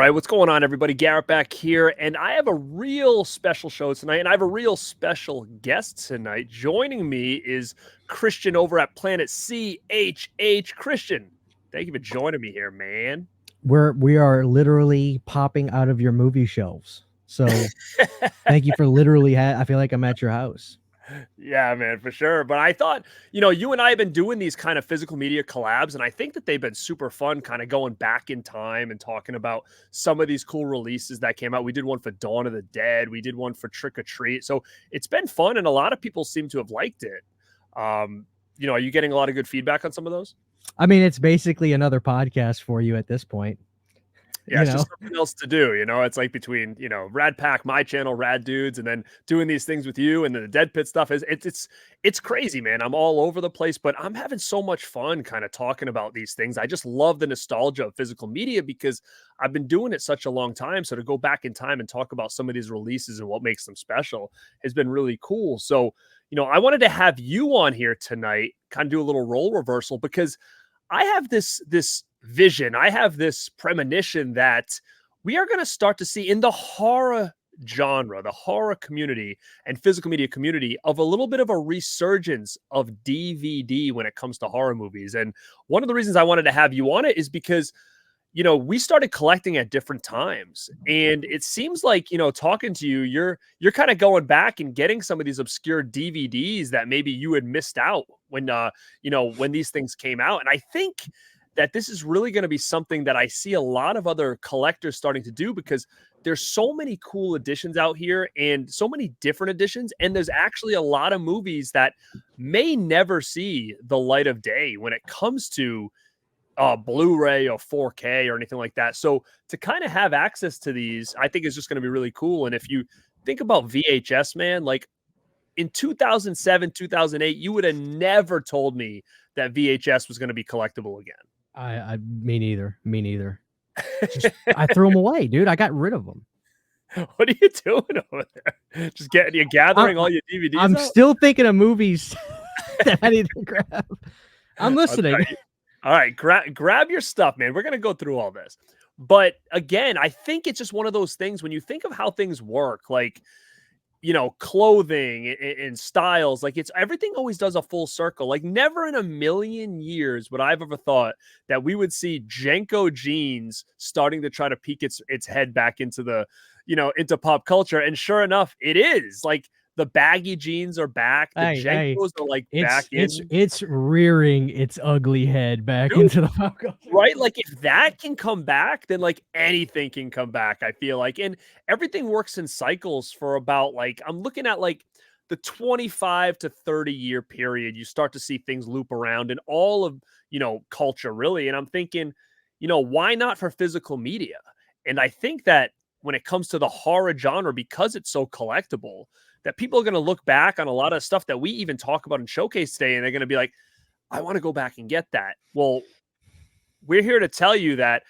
right, what's going on, everybody? Garrett back here, and I have a real special show tonight, and I have a real special guest tonight. Joining me is Christian over at Planet CHH. Christian, thank you for joining me here, man. We are literally popping out of your movie shelves. So thank you for literally. I feel like I'm at your house. Yeah, man, for sure. But I thought, you and I have been doing these kind of physical media collabs, and I think that they've been super fun, kind of going back in time and talking about some of these cool releases that came out. We did one for Dawn of the Dead, we did one for Trick or Treat. So it's been fun, and a lot of people seem to have liked it. Are you getting a lot of good feedback on some of those? I mean, it's basically another podcast for you at this point. Yeah, it's just something else to do, It's like between, Radpack, my channel, Rad Dudes, and then doing these things with you, and then the Dead Pit stuff it's crazy, man. I'm all over the place, but I'm having so much fun kind of talking about these things. I just love the nostalgia of physical media because I've been doing it such a long time. So to go back in time and talk about some of these releases and what makes them special has been really cool. So, I wanted to have you on here tonight, kind of do a little role reversal because I have this vision. I have this premonition that we are going to start to see in the horror genre, the horror community and physical media community, of a little bit of a resurgence of DVD when it comes to horror movies. And one of the reasons I wanted to have you on it is because we started collecting at different times, and it seems like, talking to you, you're kind of going back and getting some of these obscure DVDs that maybe you had missed out when when these things came out. And I think that this is really going to be something that I see a lot of other collectors starting to do because there's so many cool editions out here and so many different editions. And there's actually a lot of movies that may never see the light of day when it comes to Blu-ray or 4K or anything like that. So to kind of have access to these, I think is just going to be really cool. And if you think about VHS, man, like in 2007, 2008, you would have never told me that VHS was going to be collectible again. Me neither. I threw them away, dude. I got rid of them. What are you doing over there? Just gathering all your DVDs. I'm still thinking of movies that I need to grab. I'm listening. Okay. All right, grab your stuff, man. We're going to go through all this. But again, I think it's just one of those things when you think of how things work, like, clothing and styles, like everything always does a full circle. Like never in a million years would I've ever thought that we would see Jenko jeans starting to try to peek its head back into the, into pop culture. And sure enough, it is. Like the baggy jeans are back. The Jenkos are like back in. It's rearing its ugly head back into the pop culture. Right? Like if that can come back, then like anything can come back, I feel like. And everything works in cycles for about like, I'm looking at like the 25 to 30 year period. You start to see things loop around in all of, culture really. And I'm thinking, why not for physical media? And I think that when it comes to the horror genre, because it's so collectible, that people are going to look back on a lot of stuff that we even talk about and showcase today, and they're going to be like, I want to go back and get that. Well, we're here to tell you that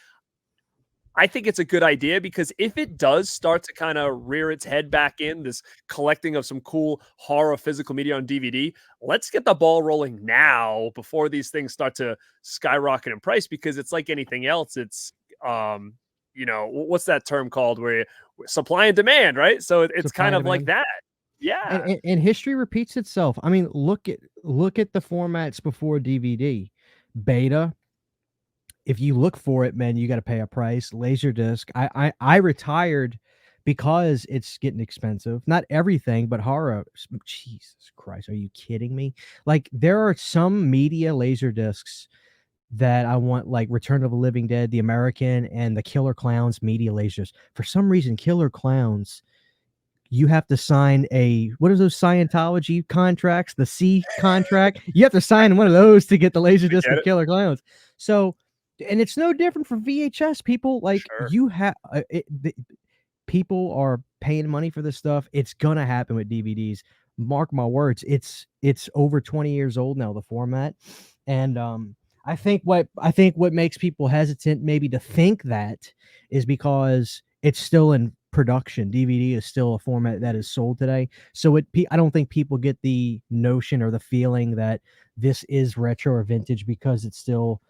I think it's a good idea, because if it does start to kind of rear its head back in this collecting of some cool horror physical media on DVD, let's get the ball rolling now before these things start to skyrocket in price, because it's like anything else. It's, what's that term called where supply and demand, right? So it's kind of like that. Yeah. And history repeats itself. I mean, look at the formats before DVD. Beta. If you look for it, man, you got to pay a price. Laserdisc. I retired because it's getting expensive. Not everything, but horror. Jesus Christ, are you kidding me? Like there are some media laserdiscs that I want, like Return of the Living Dead, The American, and the Killer Clowns media lasers. For some reason, Killer Clowns, you have to sign what are those Scientology contracts? The C contract. You have to sign one of those to get the laserdisc of Killer Clowns. So, and it's no different for VHS. People like you have people are paying money for this stuff. It's gonna happen with DVDs. Mark my words. It's over 20 years old now, the format, and I think what makes people hesitant maybe to think that is because it's still in production. DVD is still a format that is sold today. So I don't think people get the notion or the feeling that this is retro or vintage because it's still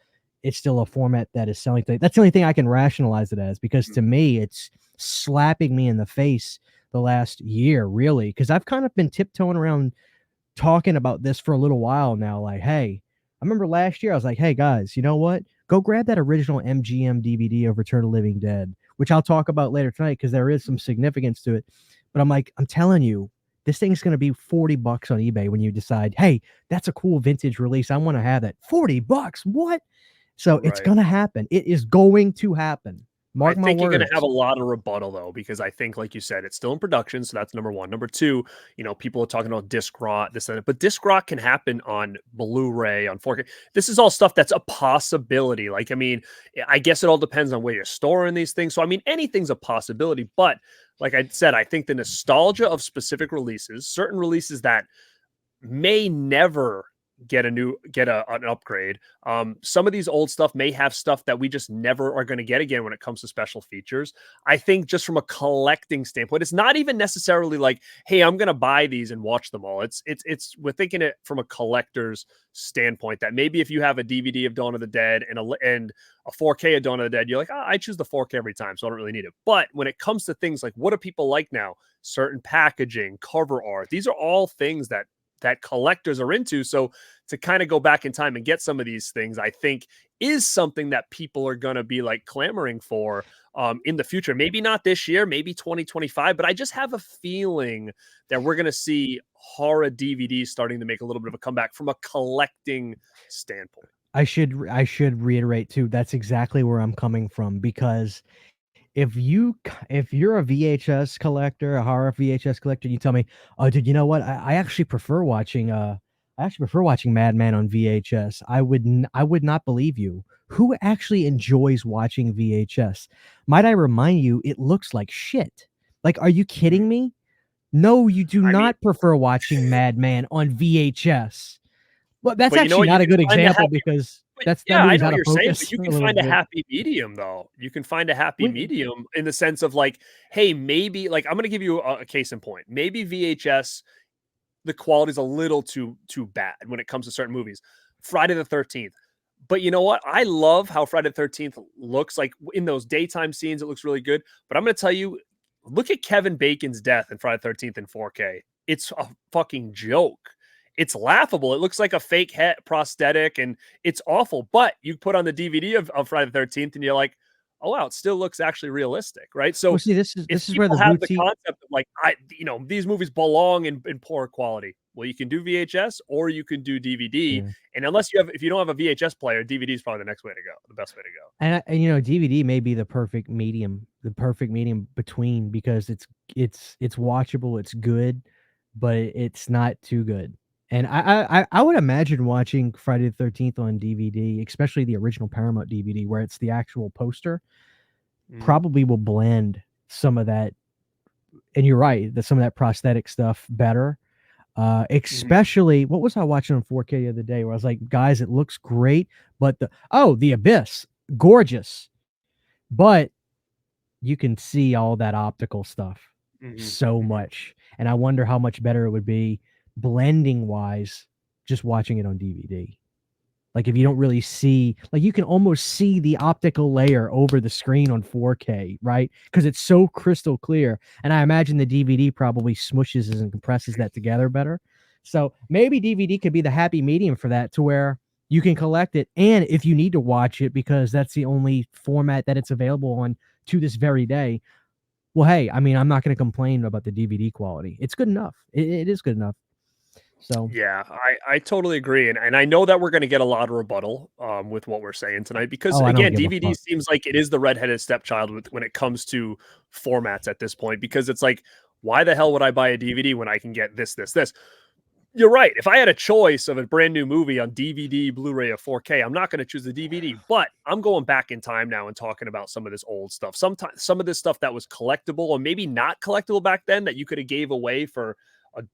it's still a format that is selling. That's the only thing I can rationalize it as, because Mm. to me, it's slapping me in the face the last year, really, because I've kind of been tiptoeing around talking about this for a little while now. Like, hey, I remember last year I was like, hey guys, you know what? Go grab that original MGM DVD of Return of the Living Dead, which I'll talk about later tonight because there is some significance to it. But I'm like, I'm telling you, this thing's going to be $40 on eBay when you decide, hey, that's a cool vintage release. I want to have that. $40. What? So it's Right. going to happen. It is going to happen. I Mark my think you're going to have words. a lot of rebuttal though, because I think, like you said, it's still in production. So that's number one. Number two, people are talking about disc rot, this and that, but disc rot can happen on Blu-ray, on 4K. This is all stuff that's a possibility. Like, I mean, I guess it all depends on where you're storing these things. So, I mean, anything's a possibility. But like I said, I think the nostalgia of specific releases, certain releases that may never get an upgrade. Some of these old stuff may have stuff that we just never are going to get again when it comes to special features. I think just from a collecting standpoint, it's not even necessarily like, hey, I'm going to buy these and watch them all. It's we're thinking it from a collector's standpoint, that maybe if you have a DVD of Dawn of the Dead and a 4K of Dawn of the Dead, you're like, I choose the 4K every time, so I don't really need it. But when it comes to things like, what do people like now? Certain packaging, cover art, these are all things that collectors are into. So to kind of go back in time and get some of these things, I think is something that people are going to be like clamoring for in the future. Maybe not this year, maybe 2025, but I just have a feeling that we're going to see horror DVDs starting to make a little bit of a comeback from a collecting standpoint. I should reiterate too. That's exactly where I'm coming from, because if you're a VHS collector, a horror VHS collector, you tell me, "Oh, dude, you know what? I actually prefer watching Madman on VHS." I would not believe you. Who actually enjoys watching VHS? Might I remind you, it looks like shit. Like, are you Mhm. kidding me? No, you do I mean, not prefer watching Madman on VHS. Well, that's but you know actually what? You not a can good find a example happy. because But that yeah, I movie's know out what of you're saying, but focus you a can little find a bit. happy medium though. You can find a happy We medium in the sense of like, hey, maybe like I'm going to give you a case in point. Maybe VHS, the quality's a little too bad when it comes to certain movies. Friday the 13th. But you know what? I love how Friday the 13th looks like in those daytime scenes. It looks really good. But I'm going to tell you, look at Kevin Bacon's death in Friday the 13th in 4K. It's a fucking joke. It's laughable. It looks like a fake head prosthetic and it's awful. But you put on the DVD of Friday the 13th and you're like, oh, wow, it still looks actually realistic. Right. Well, So see, if this is where people the have the boutique. concept of like, these movies belong in poor quality, well, you can do VHS or you can do DVD. Yeah. And if you don't have a VHS player, DVD is probably the next way to go, the best way to go. And you know, DVD may be the perfect medium between, because it's watchable, it's good, but it's not too good. And I would imagine watching Friday the 13th on DVD, especially the original Paramount DVD where it's the actual poster, Mhm, probably will blend some of that. And you're right, that some of that prosthetic stuff better. mhm. Especially, what was I watching on 4K the other day where I was like, guys, it looks great, but the Abyss, gorgeous, but you can see all that optical stuff Mhm, so mhm. much. And I wonder how much better it would be blending wise just watching it on DVD. Like, if you don't really see, like, you can almost see the optical layer over the screen on 4K, right? Because it's so crystal clear. And I imagine the DVD probably smushes and compresses that together better. So maybe DVD could be the happy medium for that, to where you can collect it. And if you need to watch it because that's the only format that it's available on to this very day, well, hey, I mean, I'm not going to complain about the DVD quality. It's good enough. It is good enough. So, Yeah, I totally agree, and I know that we're gonna get a lot of rebuttal, with what we're saying tonight because, oh, I don't again, give a DVD fuck. seems like it is the redheaded stepchild when it comes to formats at this point because it's like, why the hell would I buy a DVD when I can get this, this, this? You're right. If I had a choice of a brand new movie on DVD, Blu-ray, or 4K, I'm not going to choose the DVD. But I'm going back in time now and talking about some of this old stuff. Sometimes some of this stuff that was collectible or maybe not collectible back then that you could have gave away for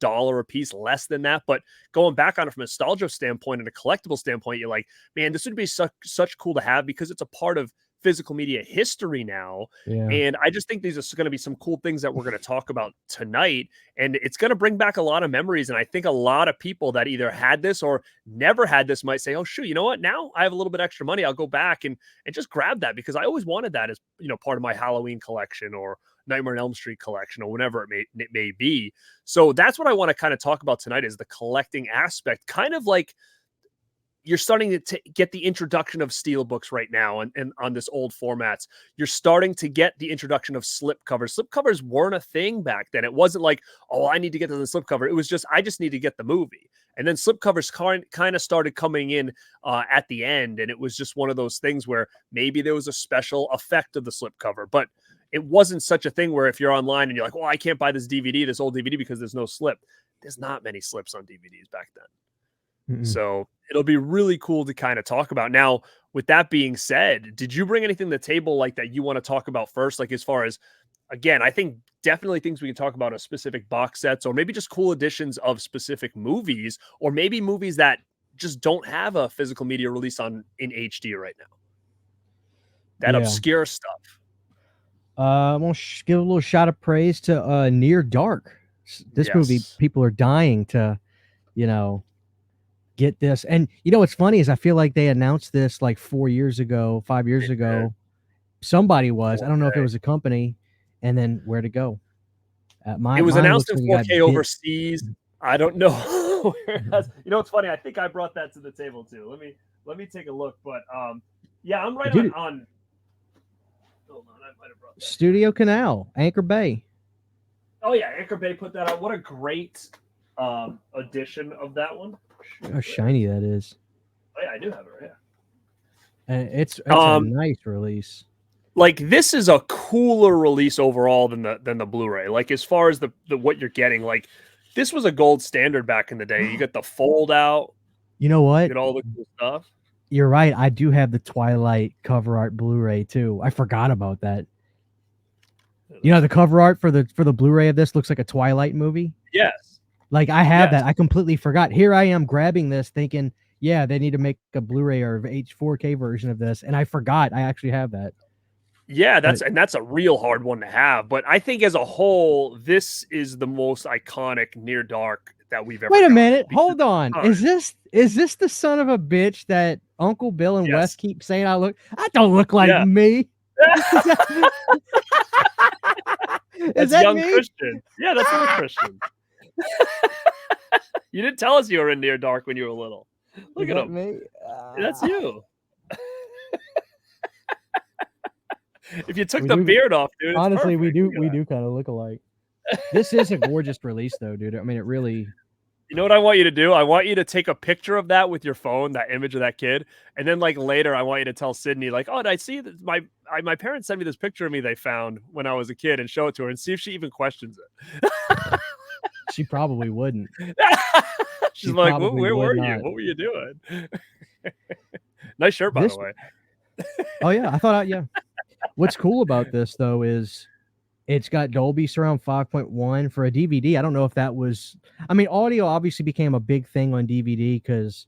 $1 a piece, less than that. But going back on it from a nostalgia standpoint and a collectible standpoint, you're like, man, this would be such cool to have because it's a part of physical media history now. Yeah. And I just think these are going to be some cool things that we're going to talk about tonight. And it's going to bring back a lot of memories. And I think a lot of people that either had this or never had this might say, oh, shoot, you know what? Now I have a little bit extra money. I'll go back and just grab that, because I always wanted that as, part of my Halloween collection or Nightmare on Elm Street collection or whatever it may be. So that's what I want to kind of talk about tonight, is the collecting aspect, kind of like you're starting to get the introduction of steel books right now and on this old formats. You're starting to get the introduction of slip covers. Slip covers weren't a thing back then. It wasn't like, oh, I need to get to the slip cover. It was just, I just need to get the movie. And then slip covers kind of started coming in at the end. And it was just one of those things where maybe there was a special effect of the slip cover, but it wasn't such a thing where if you're online and you're like, well, I can't buy this DVD, this old DVD, because there's no slip. There's not many slips on DVDs back then. Mm-mm. So it'll be really cool to kind of talk about. Now, with that being said, did you bring anything to the table like that you want to talk about first? Like, as far as, again, I think definitely things we can talk about are specific box sets, or maybe just cool editions of specific movies, or maybe movies that just don't have a physical media release in HD right now. That obscure stuff. I'm gonna give a little shot of praise to Near Dark. This movie, people are dying to, get this. And what's funny is I feel like they announced this like 5 years ago. Somebody was, I don't know if it was a company, and then where to go. It was announced in 4K overseas. I don't know. It's funny. I think I brought that to the table too. Let me take a look. But yeah, I'm right on. Hold on, I might have brought that. Studio Canal, Anchor Bay. Oh yeah, Anchor Bay put that out. What a great edition of that one. How shiny that is. Oh yeah, I do have it right here. And it's a nice release. Like, this is a cooler release overall than the Blu-ray. Like, as far as the what you're getting, like, this was a gold standard back in the day. You get the fold out. You know what? You get all the cool stuff. You're right. I do have the Twilight cover art Blu-ray too. I forgot about that. The cover art for the Blu-ray of this looks like a Twilight movie. Yes. Like, I have that. I completely forgot. Here I am grabbing this thinking, yeah, they need to make a Blu-ray or H4K version of this. And I forgot I actually have that. Yeah, that's a real hard one to have. But I think as a whole, this is the most iconic Near Dark that we've ever. Wait a minute. Hold on. Is this the son of a bitch that Uncle Bill and Wes keep saying I don't look like me? That's that young me? Christian. Yeah, that's little Christian. You didn't tell us you were in Near Dark when you were little. Look at him. Me? That's you. If you took the beard off, dude. Honestly, we do kind of look alike. This is a gorgeous release, though, dude. I mean, it really. You know what I want you to do? I want you to take a picture of that with your phone, that image of that kid, and then like later, I want you to tell Sydney, like, "Oh, did I see that my parents sent me this picture of me they found when I was a kid," and show it to her and see if she even questions it. She probably wouldn't. She's like, "Where were you? What were you doing?" Nice shirt, by the way. Oh yeah, I thought yeah. What's cool about this though is it's got Dolby Surround 5.1 for a DVD. I don't know if that was. I mean, audio obviously became a big thing on DVD because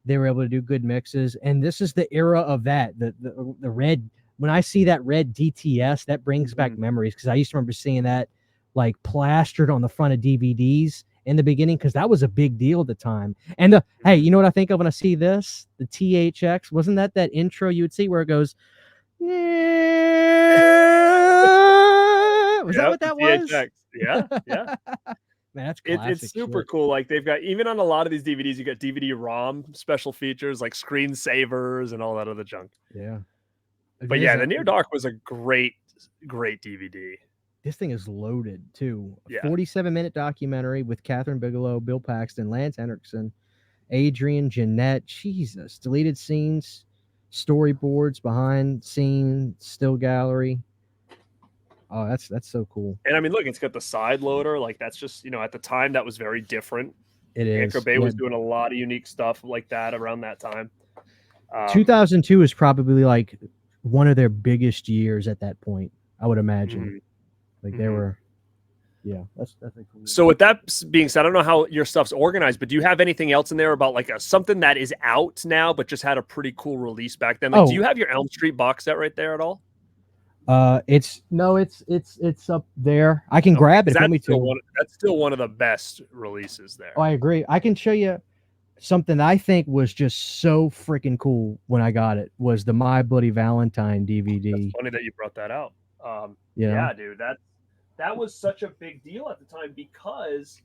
they were able to do good mixes, and this is the era of that. The red. When I see that red DTS, that brings back memories because I used to remember seeing that like plastered on the front of DVDs in the beginning because that was a big deal at the time. And hey, you know what I think of when I see this? The THX. Wasn't that intro you would see where it goes? Was that what that was? Yeah. Man, that's classic. It's super cool. Like, they've got, even on a lot of these DVDs, you got DVD-ROM special features like screensavers and all that other junk. Yeah. But yeah, the Near Dark was a great DVD. This thing is loaded too. Yeah. 47-minute documentary with Catherine Bigelow, Bill Paxton, Lance Henriksen, Adrian, Jeanette. Jesus. Deleted scenes, storyboards, behind scene, still gallery. Oh, that's so cool. And I mean, look, it's got the side loader. Like, that's just, at the time that was very different. It is. Anchor Bay was doing a lot of unique stuff like that around that time. 2002 is probably like one of their biggest years at that point, I would imagine. Like they were. Yeah, that's a cool. So with that being said, I don't know how your stuff's organized, but do you have anything else in there about like something that is out now, but just had a pretty cool release back then? Like, do you Oh, have your Elm Street box set right there at all? it's no, it's up there. I can Okay, grab it because if you want me to. that's still one of the best releases Oh, there. I agree. I can show you something I think was just so freaking cool when I got it was the My Bloody Valentine That's DVD. funny that you brought that out. You know? Yeah, dude, that was such a big deal at the time because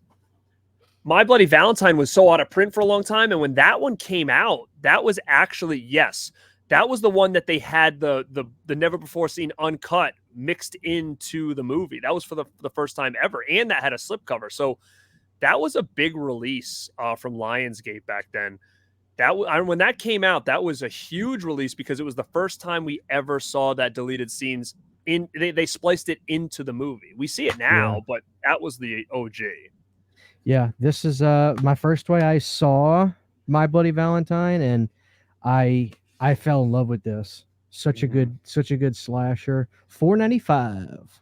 My Bloody Valentine was so out of print for a long time, and when that one came out, that was actually yes, that was the one that they had the never before seen uncut mixed into the movie. That was for the first time ever, and that had a slipcover. So that was a big release from Lionsgate back then. When that came out, that was a huge release because it was the first time we ever saw that deleted scenes in. They spliced it into the movie. We see it Yeah. now, but that was the OG. Yeah. This is my first way I saw My Bloody Valentine, and I I fell in love with this. Mhm. Such a good slasher. $4.95.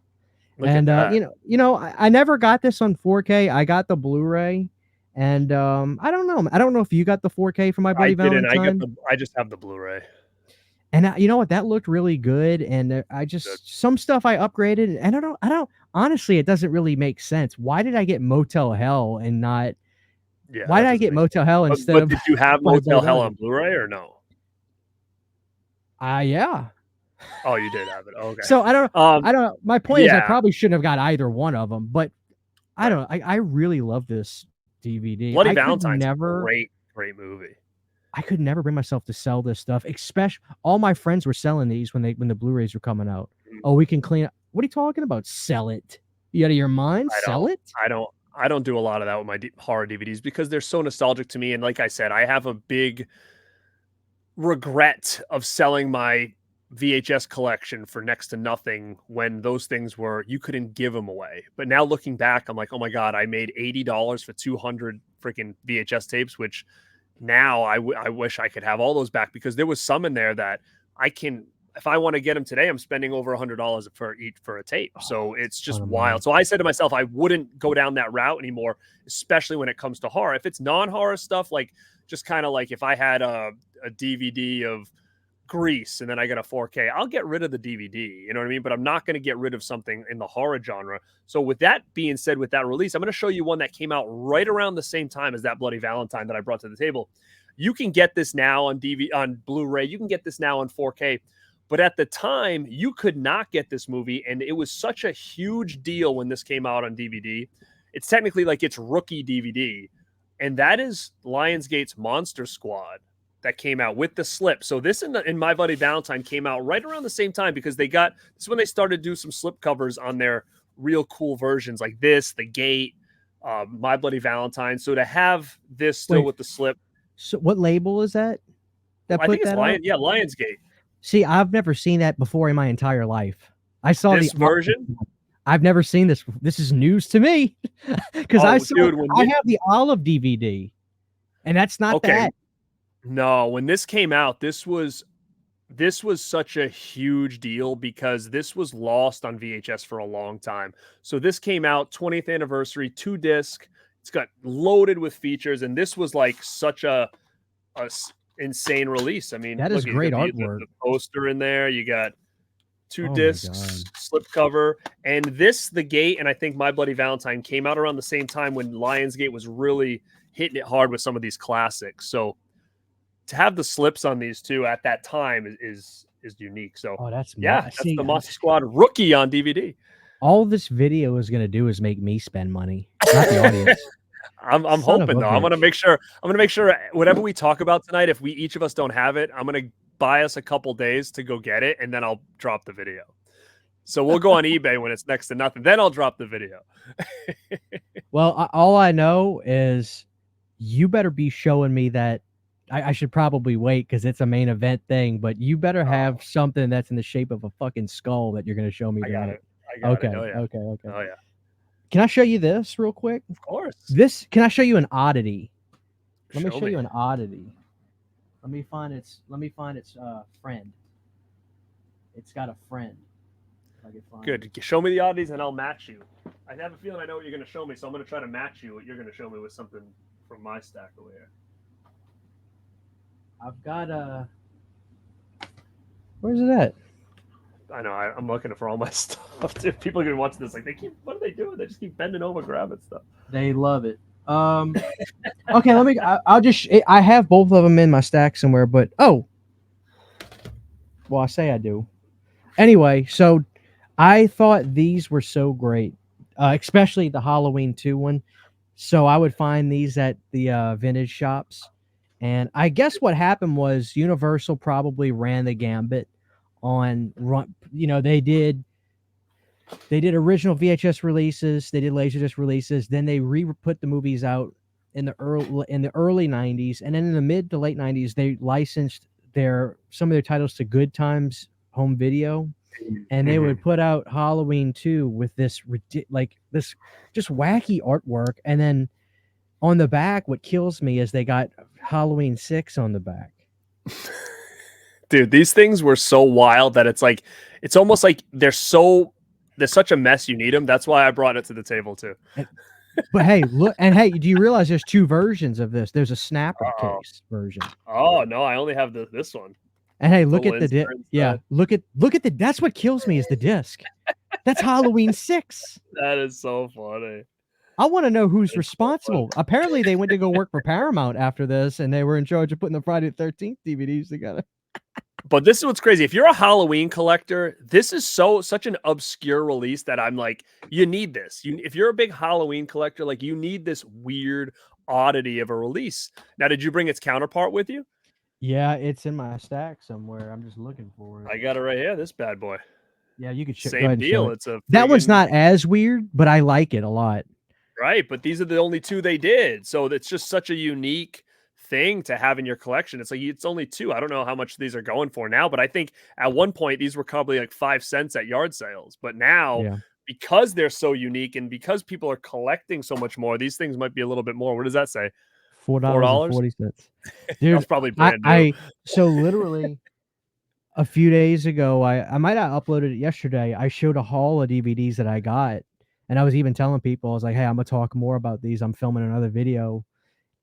Look at And that. I never got this on 4K. I got the Blu-ray, and I don't know. I don't know if you got the 4K for My I Bloody didn't. Valentine. I just have the Blu-ray. And you know what? That looked really good. And I Good. just some stuff I upgraded, and I don't honestly, it doesn't really make sense. Why did I get Motel Hell and not? Yeah, Why did that I doesn't get make sense. Motel Hell instead But of did you have My Bloody Motel Hell on Valentine? Blu-ray or no? Yeah. Oh, you did have it. Okay. So Um, I don't. My point is, I yeah, probably shouldn't have got either one of them, but I right. don't know. I really love this DVD. Bloody Valentine's a great movie. I could never bring myself to sell this stuff. Especially all my friends were selling these when the Blu-rays were coming out. Mm, Oh, we can clean up. What are you talking about? Sell it? You out of your mind? I Sell don't. it? I don't. I don't do a lot of that with my horror DVDs because they're so nostalgic to me. And like I said, I have a big regret of selling my VHS collection for next to nothing when those things were you couldn't give them away. But now looking back, I'm like, oh my god, I made $80 for 200 freaking VHS tapes, which now I wish I could have all those back because there was some in there that I can. If I want to get them today, I'm spending over $100 for a tape. Oh, So it's it's a ton just of wild. money. So I said to myself, I wouldn't go down that route anymore, especially when it comes to horror. If it's non-horror stuff, like just kind of like if I had a DVD of Grease and then I got a 4K, I'll get rid of the DVD. You know what I mean? But I'm not going to get rid of something in the horror genre. So with that being said, with that release, I'm going to show you one that came out right around the same time as that Bloody Valentine that I brought to the table. You can get this now on DVD, on Blu-ray. You can get this now on 4K. But at the time, you could not get this movie, and it was such a huge deal when this came out on DVD. It's technically like its rookie DVD, and that is Lionsgate's Monster Squad that came out with the slip. So this in My Bloody Valentine came out right around the same time because this is when they started to do some slip covers on their real cool versions like this, The Gate, My Bloody Valentine. So to have this still Wait, with the slip, so what label is that that I think put it's that out? Lionsgate. See, I've never seen that before in my entire life. I saw the This version. I've never seen this. This is news to me because Oh, dude, I have the Olive DVD, and that's not okay, that. no, when this came out, this was such a huge deal because this was lost on VHS for a long time. So this came out 20th anniversary, 2 disc. It's got loaded with features, and this was like such a insane release. I mean, That is look, you great got artwork. the poster in there. You got two Oh my discs, god. slip cover, and this, The Gate, and I think My Bloody Valentine came out around the same time when Lionsgate was really hitting it hard with some of these classics. So to have the slips on these two at that time is unique. So Oh, yeah, that's see, the Monster Squad rookie on DVD. all this video is gonna do is make me spend money, not the audience. I'm Son of hoping a though. I'm gonna bitch. make sure. I'm gonna make sure whatever we talk about tonight, if we each of us don't have it, I'm gonna buy us a couple days to go get it, and then I'll drop the video. So we'll go on eBay when it's next to nothing. Then I'll drop the video. Well, all I know is you better be showing me that. I should probably wait because it's a main event thing, but you better Oh, have something that's in the shape of a fucking skull that you're gonna show me I got tonight. it. I got it. Okay, Oh yeah. okay, okay. Oh yeah. Can I show you this real quick? Of course. This can I show you an oddity? Let me Show show me. you an oddity. Let me find its friend. It's got a friend. I can find Good. Show me the oddities and I'll match you. I have a feeling I know what you're going to show me, so I'm going to try to match you what you're going to show me with something from my stack over here. I've got a. Where's it at? I know. I'm looking for all my stuff. Too. People are going to watch this. Like, what are they doing? They just keep bending over, grabbing stuff. They love it. Okay, let me. I'll just. I have both of them in my stack somewhere, but well, I say I do. Anyway, so I thought these were so great, especially the Halloween 2 one. So I would find these at the vintage shops, and I guess what happened was Universal probably ran the gambit on run. They did original VHS releases, they did Laserdisc releases, then they put the movies out in the early 90s, and then in the mid to late 90s they licensed some of their titles to Good Times Home Video, and they would put out Halloween 2 with this this just wacky artwork, and then on the back what kills me is they got Halloween 6 on the back. Dude, these things were so wild that it's almost like they're such a mess you need them. That's why I brought it to the table too. But hey, look, and hey, do you realize there's 2 versions of this? There's a snapper case version. Oh no, I only have this one. And hey, look at the disc. Yeah, look at the. That's what kills me is the disc. That's Halloween 6. That is so funny. I want to know who's responsible. So apparently, they went to go work for Paramount after this, and they were in charge of putting the Friday the 13th DVDs together. But this is what's crazy. If you're a Halloween collector, this is such an obscure release that I'm like, you need this. If you're a big Halloween collector, like you need this weird oddity of a release. Now, did you bring its counterpart with you? Yeah, it's in my stack somewhere. I'm just looking for it. I got it right here. This bad boy. Yeah, you could same deal. It's that one's not as weird, but I like it a lot. Right, but these are the only 2 they did, so it's just such a unique thing to have in your collection. It's like it's only 2. I don't know how much these are going for now, but I think at one point these were probably like 5 cents at yard sales. But now, because they're so unique and because people are collecting so much more, these things might be a little bit more. What does that say? $4.40. Dude, that's probably brand new. So literally a few days ago, I might have uploaded it yesterday. I showed a haul of DVDs that I got, and I was even telling people, I was like, hey, I'm gonna talk more about these. I'm filming another video.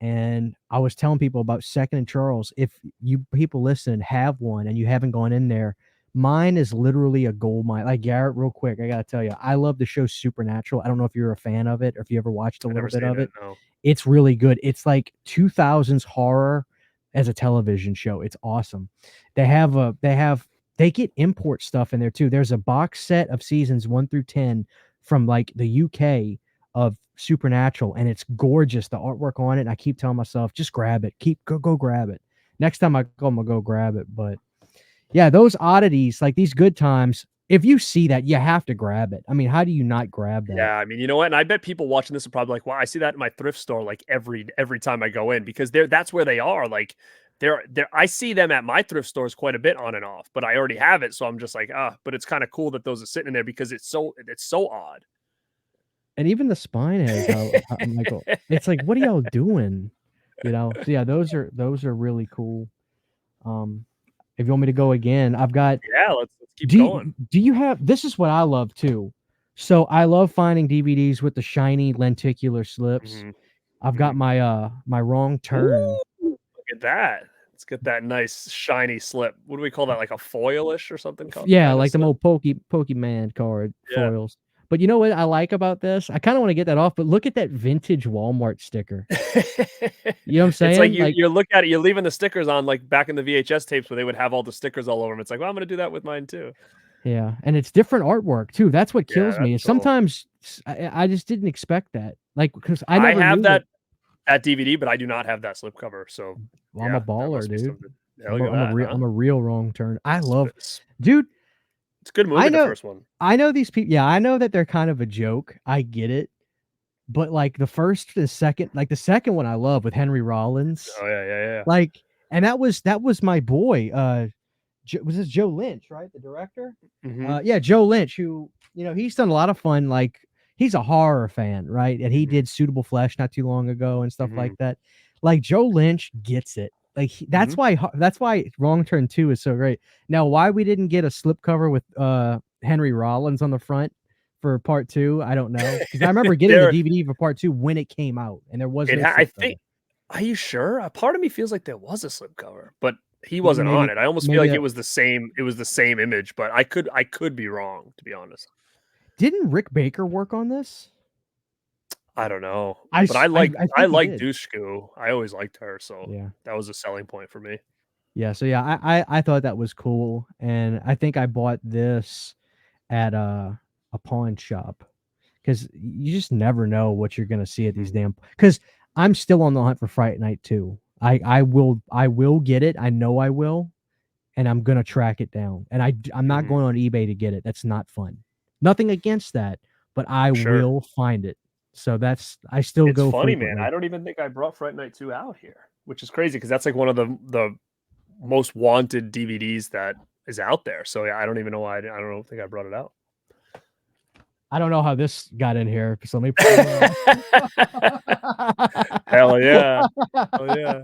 And I was telling people about Second and Charles. If you people listen have one and you haven't gone in there, mine is literally a gold mine. Like Garrett, real quick, I gotta tell you, I love the show Supernatural. I don't know if you're a fan of it or if you ever watched a little bit of it. No. It's really good. It's like 2000s horror as a television show. It's awesome. They get import stuff in there too. There's a box set of seasons 1 through 10 from like the UK of Supernatural, and it's gorgeous, the artwork on it. And I keep telling myself, just grab it, go grab it. Next time I go, I'm gonna go grab it. But yeah, those oddities, like these Good Times, if you see that, you have to grab it. I mean, how do you not grab that? Yeah, I mean, you know what? And I bet people watching this are probably like, wow, I see that in my thrift store like every time I go in, because that's where they are. Like I see them at my thrift stores quite a bit on and off, but I already have it, so I'm just like, but it's kind of cool that those are sitting in there because it's so odd. And even the spine has Michael. It's like, what are y'all doing? So yeah, those are really cool. If you want me to go again, I've got. Yeah, let's keep going. Do you have? This is what I love too. So I love finding DVDs with the shiny lenticular slips. Mm-hmm. I've got my my Wrong Turn. Ooh, look at that. Let's get that nice shiny slip. What do we call that? Like a foilish or something? Yeah, like the old Pokemon card foils. But you know what I like about this? I kind of want to get that off, but look at that vintage Walmart sticker. You know what I'm saying? It's like you look at it, you're leaving the stickers on, like back in the VHS tapes where they would have all the stickers all over them. It's like, well, I'm going to do that with mine too. Yeah, and it's different artwork too. That's what kills me. Cool. Sometimes I just didn't expect that. Like, because I never have that DVD, but I do not have that slipcover. So I'm a baller, dude. I'm a real Wrong Turn. I love, dude. It's a good movie, the first one. I know these people. Yeah, I know that they're kind of a joke. I get it. But like the second one I love with Henry Rollins. Oh, yeah. Like, and that was my boy. Was this Joe Lynch, right? The director? Mm-hmm. Yeah, Joe Lynch, who, he's done a lot of fun. Like, he's a horror fan, right? And he did Suitable Flesh not too long ago and stuff like that. Like, Joe Lynch gets it. Like, that's why Wrong Turn 2 is so great. Now, why we didn't get a slipcover with Henry Rollins on the front for part 2. I don't know, because I remember getting the There, DVD for part 2 when it came out, and there was no I slipcover. think. Are you sure? A part of me feels like there was a slipcover, but he wasn't on Maybe it. I almost feel maybe like it that was the same. It was the same image, but I could be wrong, to be honest. didn't Rick Baker work on this? I don't know, I but s I I think he like did. Dushku. I always liked her, so Yeah. that was a selling point for me. Yeah, so yeah, I thought that was cool, and I think I bought this at a pawn shop, because you just never know what you're gonna see at these Mhm, damn. Because I'm still on the hunt for Fright Night 2. I will get it, I know I will, and I'm gonna track it down, and I'm not mhm. going on eBay to get it, that's not fun. Nothing against that, but I Sure. will find it. So I still It's go funny, man. I frequently. don't even think I brought Fright Night 2 out here, which is crazy because that's like one of the most wanted DVDs that is out there. So yeah, I don't even know why I don't think I brought it out. I don't know how this got in here, so let me Hell yeah. Oh yeah.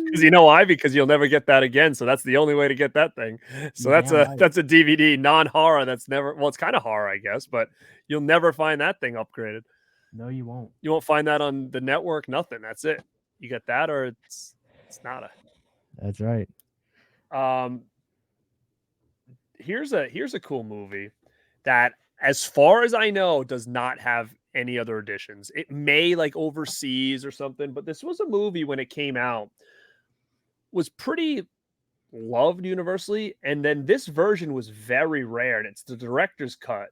Because you know why? Because you'll never get that again. So that's the only way to get that thing. So You're damn right. that's a DVD non-horror that's never, well, it's kind of horror, I guess, but you'll never find that thing upgraded. No, you won't. You won't find that on the network, nothing. That's it. You get that or it's not That's right. a here's a cool movie that, as far as I know, does not have any other editions. It may like overseas or something, but this was a movie when it came out was pretty loved universally, and then this version was very rare, and it's the director's cut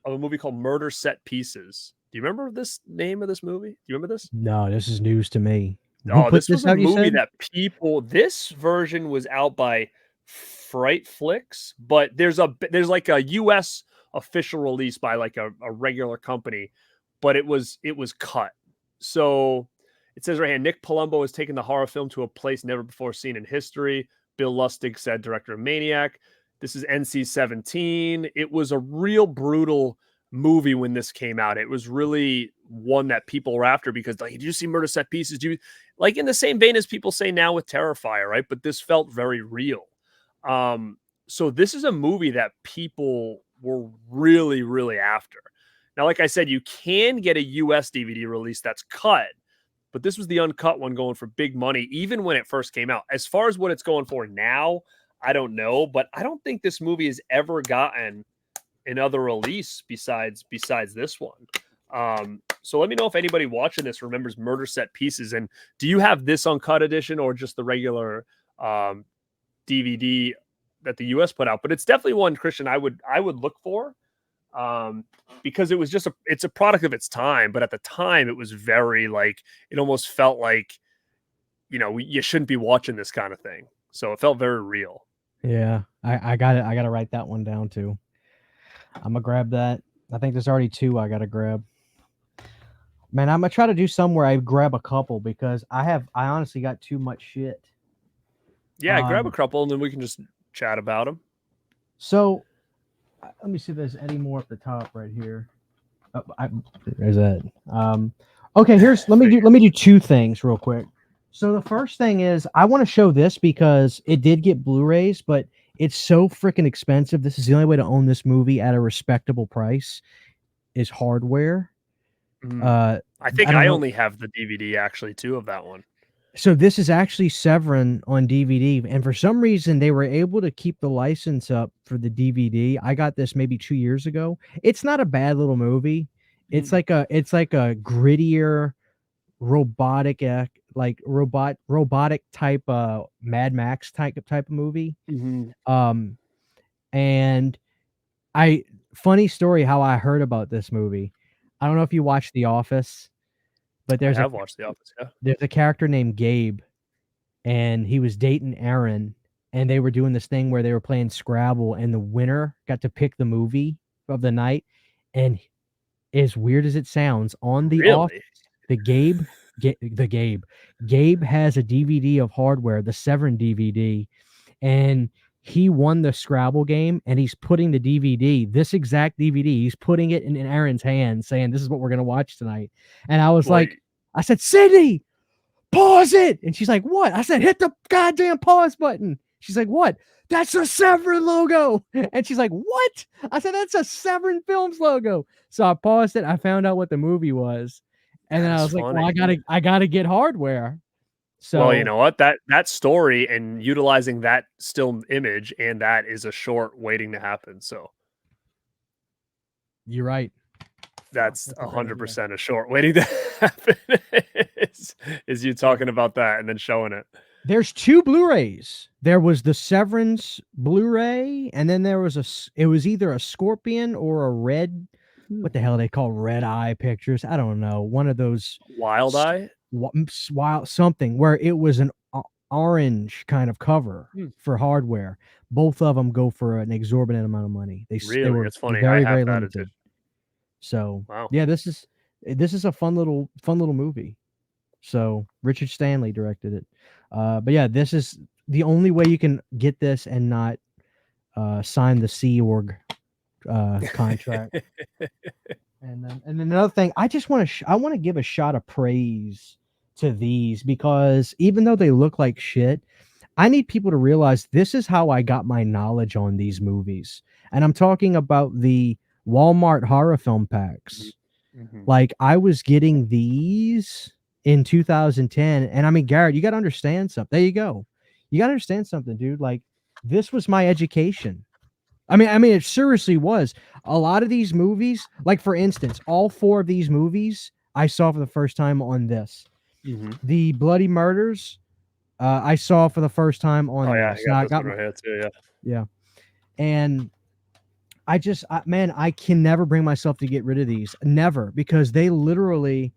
of a movie called Murder Set Pieces. Do you remember this name of this movie? Do you remember this? No, this is news to me. Who Oh, put this this was a out, you movie said? that people this version was out by Fright Flicks, but there's like a US official release by like a regular company, but it was cut. So it says right here, Nick Palumbo has taken the horror film to a place never before seen in history. Bill Lustig said, director of Maniac. This is NC-17. It was a real brutal movie when this came out. It was really one that people were after because, like, did you see Murder Set Pieces? Do you like, in the same vein as people say now with Terrifier, right? But this felt very real. So this is a movie that people were really, really after. Now, like I said, you can get a US DVD release that's cut, but this was the uncut one going for big money, even when it first came out. As far as what it's going for now, I don't know, but I don't think this movie has ever gotten another release besides this one. So let me know if anybody watching this remembers Murder Set Pieces, and do you have this uncut edition or just the regular DVD that the US put out? But it's definitely one, Christian, I would look for, because it was just it's a product of its time, but at the time it was very like, it almost felt like, you shouldn't be watching this kind of thing. So it felt very real. Yeah, I got it. I gotta write that one down too. I'm gonna grab that. I think there's already 2 I gotta grab. Man, I'm gonna try to do somewhere I grab a couple, because I honestly got too much shit. Yeah, grab a Um, couple and then we can just chat about them. so let me see if there's any more at the top right here. Oh, there's that. Okay, let me do 2 things real quick. So the first thing is, I want to show this because it did get Blu-rays, but it's so freaking expensive. This is the only way to own this movie at a respectable price, is hardware. I think I don't I know. only have the DVD actually too of that one. So this is actually Severin on DVD, and for some reason they were able to keep the license up for the DVD. I got this maybe 2 years ago. It's not a bad little movie. Mhm. It's like a grittier robotic robotic type Mad Max type of movie. Mhm. Um and I funny story how I heard about this movie. I don't know if you watched The Office, but I have watched The Office, yeah. there's a character named Gabe, and he was dating Aaron, and they were doing this thing where they were playing Scrabble, and the winner got to pick the movie of the night. And as weird as it sounds, on The Office, Really? the Gabe, Gabe has a DVD of hardware, the Severin DVD, and he won the Scrabble game, and he's putting the DVD, this exact DVD, he's putting it in Aaron's hands, saying, "This is what we're gonna watch tonight." And I was Well, like, I said, "Sydney, pause it!" And she's like, "What?" I said, "Hit the goddamn pause button." She's like, "What?" that's a Severin logo. And she's like, what? I said, that's a Severin Films logo. So I paused it. I found out what the movie was. And then That I is was like, funny. well, I gotta get hardware. Well, you So know what? That story and utilizing that still image and that is a short waiting to happen. So you're right. Fuck, that's that's a great idea. 100% a short waiting to happen is you talking about that and then showing it. There's 2 Blu-rays. There was the Severance Blu-ray, and then there was it was either a Scorpion or a red, Hmm. what the hell are they call, Red Eye Pictures? I don't know. One of those Wild Eye? wild something where it was an orange kind of cover Hmm. for hardware. Both of them go for an exorbitant amount of money. They Really? were It's funny. I very, have very that edition. limited. So, Wow. yeah, this is a fun little movie. So Richard Stanley directed it. But yeah, this is the only way you can get this and not sign the Sea Org contract. And then another thing, I just want to I want to give a shot of praise to these, because even though they look like shit, I need people to realize this is how I got my knowledge on these movies. And I'm talking about the Walmart horror film packs. Mhm. Like, I was getting these in 2010, and I mean, Garrett, you got to understand something. There you go. You got to understand something, dude. Like, this was my education. I mean, it seriously was. A lot of these movies, like for instance, all 4 of these movies I saw for the first time on this. Mhm. The Bloody Murders, I saw for the first time Oh, on yeah. I this. Now got I this got one right here too, yeah. yeah, and man, I can never bring myself to get rid of these. Never, because they literally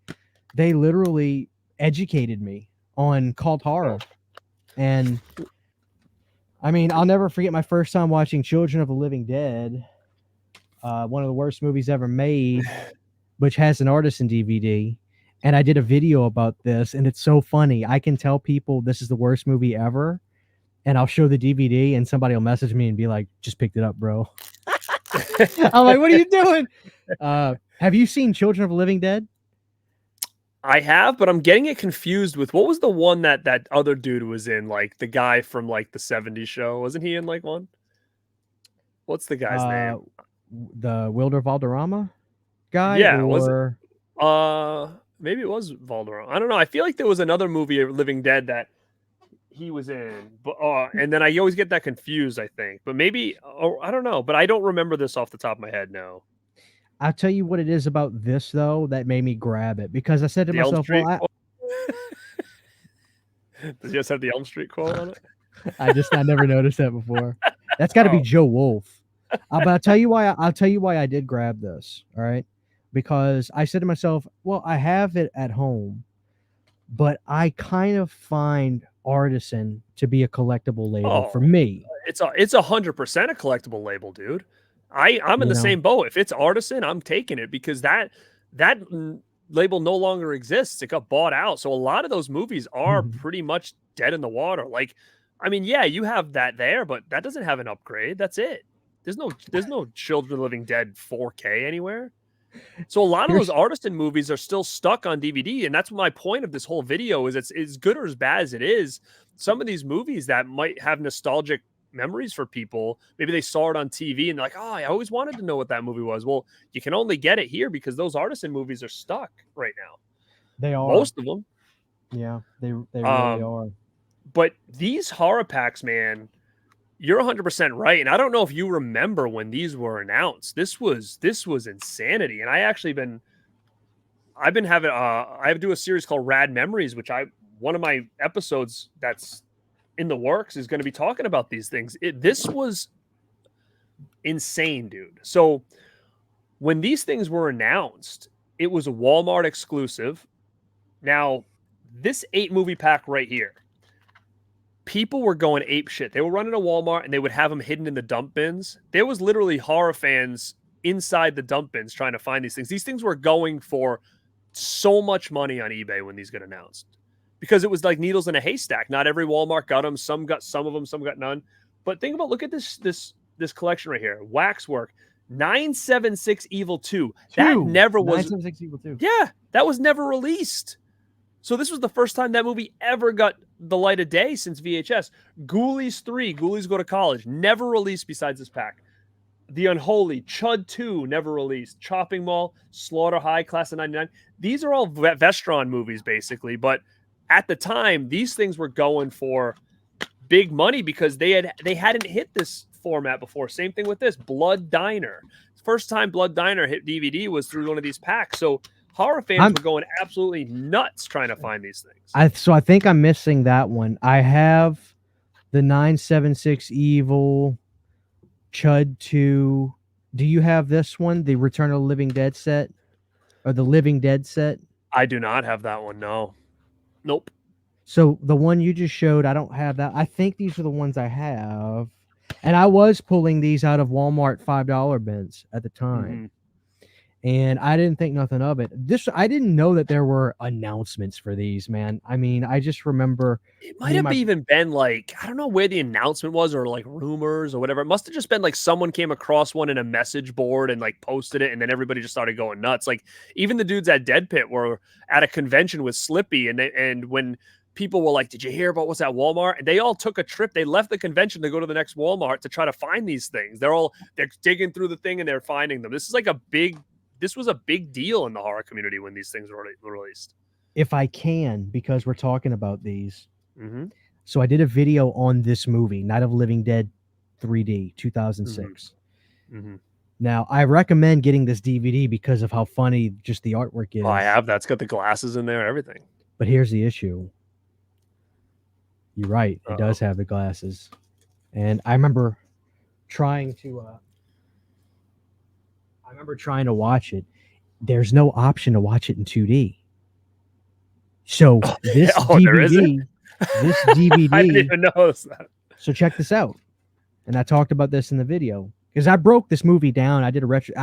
educated me on cult horror. And I mean, I'll never forget my first time watching Children of the Living Dead, one of the worst movies ever made, which has an artisan DVD. And I did a video about this, and it's so funny. I can tell people this is the worst movie ever, and I'll show the DVD, and somebody will message me and be like, "Just picked it up, bro." I'm like, "What are you doing?" Have you seen Children of the Living Dead? I have, but I'm getting it confused with what was the one that other dude was in, like the guy from like the '70s show. Wasn't he in like one? What's the guy's Uh, name? the Wilder Valderrama guy, Yeah, was it? or Maybe it was Valderrama. I don't know. I feel like there was another movie, Living Dead, that he was in, but and then I always get that confused. I think, but maybe, oh, I don't know, but I don't remember this off the top of my head. No, I'll tell you what it is about this though that made me grab it, because I said to the Elm myself, well, Street quote. Does he just have the Elm Street quote on it? I never noticed that before. That's got to be Oh, Joe Wolf. But I'll tell you why. I'll tell you why I did grab this. All right, because I said to myself, well, I have it at home, but I kind of find Artisan to be a collectible label oh, for me. it's 100% a collectible label, dude. I'm in You the know, same boat. If it's artisan, I'm taking it because that label no longer exists. It got bought out. So a lot of those movies are pretty much dead in the water. Like, I mean, yeah, you have that there, but that doesn't have an upgrade. That's it. There's no Children of the Living Dead 4K anywhere. So a lot of those here's artisan movies are still stuck on DVD, and that's my point of this whole video. Is it's as good or as bad as it is. Some of these movies that might have nostalgic memories for people, maybe they saw it on TV and they're like, "Oh, I always wanted to know what that movie was." Well, you can only get it here because those artisan movies are stuck right now. they are. Most of them. Yeah, they really Um, are. but these horror packs, man, you're 100% right. And I don't know if you remember when these were announced. This was insanity. And I've been having I do a series called Rad Memories, which one of my episodes that's in the works is going to be talking about these things. This was insane, dude. So when these things were announced, it was a Walmart exclusive. Now, this 8 movie pack right here, people were going ape shit. They were running a Walmart and they would have them hidden in the dump bins. There was literally horror fans inside the dump bins trying to find these things. These things were going for so much money on eBay when these got announced because it was like needles in a haystack. Not every Walmart got them. Some got some of them, some got none. But think about, look at this collection right here. Waxwork 976 Evil 2. That Two never was 976 equal two. Yeah, that was never released. So this was the first time that movie ever got the light of day since VHS. Ghoulies 3, Ghoulies Go to College, never released besides this pack. The Unholy, Chud 2, never released. Chopping Mall, Slaughter High, Class of 99. These are all Vestron movies, basically. But at the time, these things were going for big money because they hadn't hit this format before. Same thing with this, Blood Diner. First time Blood Diner hit DVD was through one of these packs. So horror fans were going absolutely nuts trying to find these things. So I think I'm missing that one. I have the 976 Evil, Chud 2. Do you have this one, the Return of the Living Dead set, or the Living Dead set? I do not have that one. No. Nope. So the one you just showed, I don't have that. I think these are the ones I have. And I was pulling these out of Walmart $5 bins at the time. And I didn't think nothing of it. I didn't know that there were announcements for these, man. I mean, I just remember it might have even been like, I don't know where the announcement was, or like rumors or whatever. It must have just been like someone came across one in a message board and like posted it, and then everybody just started going nuts. Like even the dudes at Dead Pit were at a convention with Slippy, and when people were like, "Did you hear about what's at Walmart?" And they all took a trip. They left the convention to go to the next Walmart to try to find these things. They're digging through the thing and they're finding them. This was a big deal in the horror community when these things were released. If I can, because we're talking about these. So I did a video on this movie, Night of the Living Dead 3D, 2006. Now, I recommend getting this DVD because of how funny just the artwork is. Oh, I have that. It's got the glasses in there, everything. But here's the issue. You're right. It does have the glasses. And I remember trying to watch it. There's no option to watch it in 2D. So this DVD, I didn't even notice that. So check this out. And I talked about this in the video because I broke this movie down. I did a retro.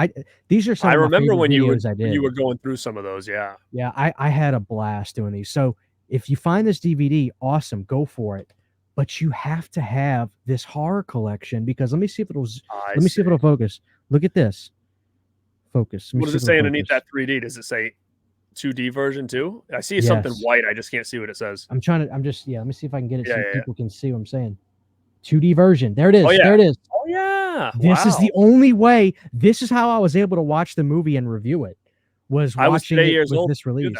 These are some. I remember when you were going through some of those. Yeah. Yeah. I had a blast doing these. So if you find this DVD, awesome, go for it. But you have to have this horror collection because let me see if it'll focus. Look at this. Focus. What does it say underneath that 3D? Does it say 2D version too? I see something white. I just can't see what it says. Let me see if I can get it so people can see what I'm saying. 2D version. There it is. Oh, yeah. There it is. Oh yeah. This is the only way. This is how I was able to watch the movie and review it. Was watching it with this release.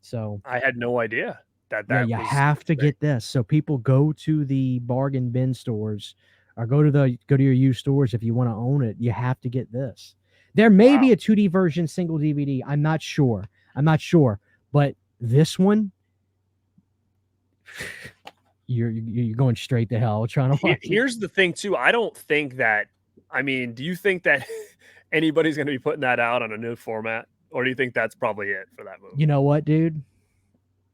So I had no idea that you have to get this. So people go to the bargain bin stores or go to your used stores if you want to own it. You have to get this. There may be a 2D version single DVD. I'm not sure. But this one, you're going straight to hell trying to watch. Here's the thing too. I don't think that. I mean, do you think that anybody's going to be putting that out on a new format, or do you think that's probably it for that movie? You know what, dude?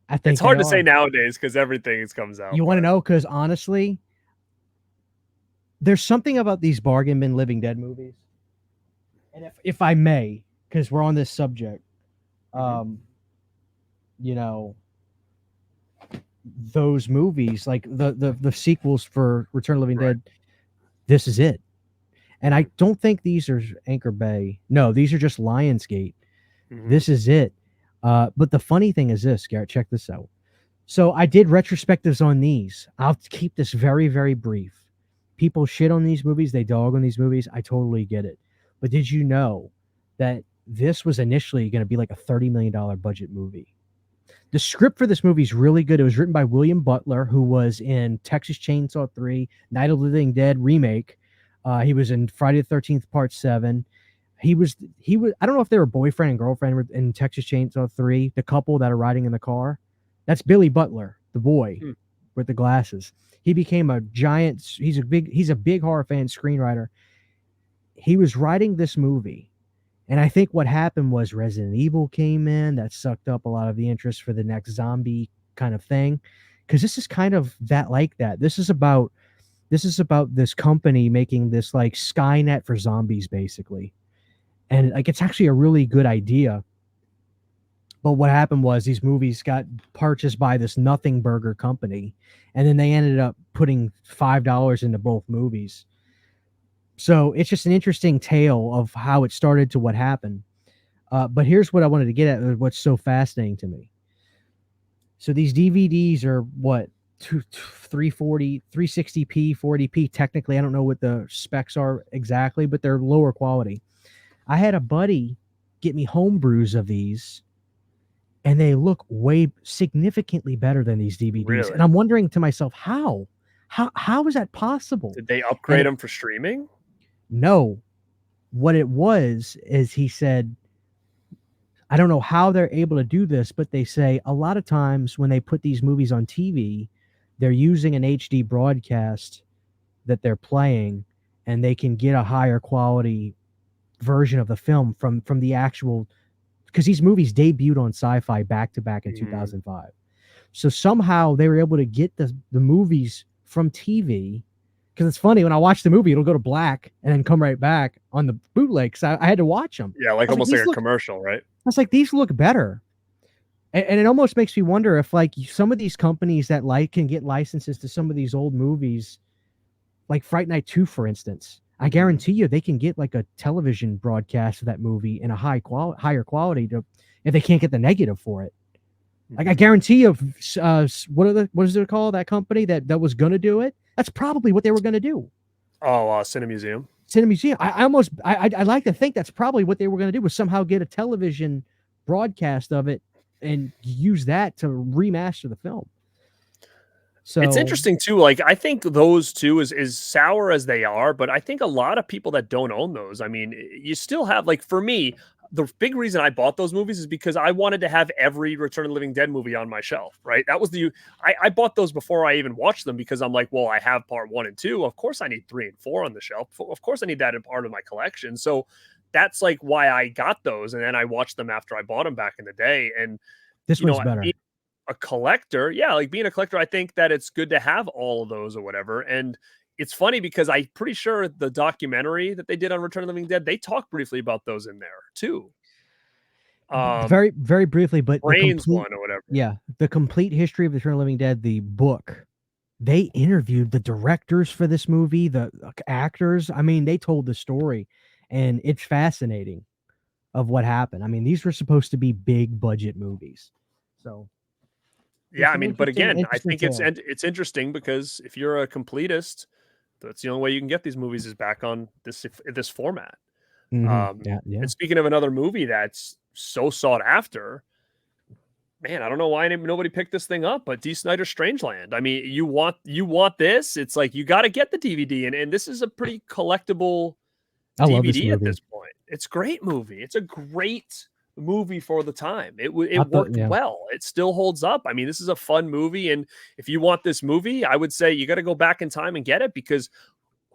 I think it's hard to say nowadays because everything comes out. You want to know? Because honestly, there's something about these bargain bin Living Dead movies. And if I may, because we're on this subject, you know, those movies, like the sequels for Return of the Living Dead, this is it. And I don't think these are Anchor Bay. No, these are just Lionsgate. This is it. But the funny thing is this, Garrett, check this out. So I did retrospectives on these. I'll keep this very, very brief. People shit on these movies. They dog on these movies. I totally get it. But did you know that this was initially going to be like a $30 million budget movie? The script for this movie is really good. It was written by William Butler, who was in Texas Chainsaw 3, Night of the Living Dead remake. He was in Friday the 13th Part 7. He was. I don't know if they were boyfriend and girlfriend in Texas Chainsaw 3, the couple that are riding in the car. That's Billy Butler, the boy with the glasses. He became a giant. He's a big horror fan, screenwriter. He was writing this movie, and I think what happened was Resident Evil came in that sucked up a lot of the interest for the next zombie kind of thing, because this is kind of like that. This is about this company making this like Skynet for zombies, basically, and like it's actually a really good idea. But what happened was these movies got purchased by this Nothing Burger company, and then they ended up putting $5 into both movies. So it's just an interesting tale of how it started to what happened. But here's what I wanted to get at, what's so fascinating to me. So these DVDs are what, 340, 360p, 40p. Technically, I don't know what the specs are exactly, but they're lower quality. I had a buddy get me home brews of these, and they look way significantly better than these DVDs. And Really? I'm wondering to myself, how is that possible? Did they And upgrade them for streaming? no, what it was is he said, I don't know how they're able to do this, but they say a lot of times when they put these movies on TV, they're using an HD broadcast that they're playing, and they can get a higher quality version of the film from the actual, because these movies debuted on Sci-Fi back to back in 2005. So somehow they were able to get the movies from TV. Because it's funny, when I watch the movie, it'll go to black and then come right back on the bootleg. So I had to watch them. Yeah, like almost like a commercial, right? I was like, these look better. And it almost makes me wonder if, like, some of these companies that can get licenses to some of these old movies, like Fright Night 2, for instance, I guarantee you they can get like a television broadcast of that movie in a higher quality if they can't get the negative for it. Like, I guarantee you, what is it called? That company that was going to do it? That's probably what they were going to do. Oh, Cinemuseum. Cinemuseum. I like to think that's probably what they were going to do, was somehow get a television broadcast of it and use that to remaster the film. So it's interesting too. Like, I think those two, is sour as they are, but I think a lot of people that don't own those, I mean, you still have, like, for me, the big reason I bought those movies is because I wanted to have every Return of the Living Dead movie on my shelf, right? That was I bought those before I even watched them, because I'm like, well, I have part 1 and 2. Of course I need 3 and 4 on the shelf. Of course I need that in part of my collection. So that's like why I got those. And then I watched them after I bought them back in the day. And this one's better. Being a collector, like being a collector, I think that it's good to have all of those or whatever. And it's funny because I'm pretty sure the documentary that they did on Return of the Living Dead, they talk briefly about those in there too. Very, very briefly, but Brains one or whatever. Yeah, the complete history of the Return of the Living Dead, the book. They interviewed the directors for this movie, the actors. I mean, they told the story, and it's fascinating of what happened. I mean, these were supposed to be big budget movies, so. Yeah, I mean, but again, I think it's interesting because if you're a completist, that's the only way you can get these movies is back on this format. And speaking of another movie that's so sought after, man, I don't know why nobody picked this thing up, but Dee Snider's Strangeland. I mean, you want this? It's like you got to get the DVD, and this is a pretty collectible DVD at this point. It's a great movie. It's a great movie for the time. It worked well. It still holds up. I mean, this is a fun movie, and if you want this movie, I would say you got to go back in time and get it, because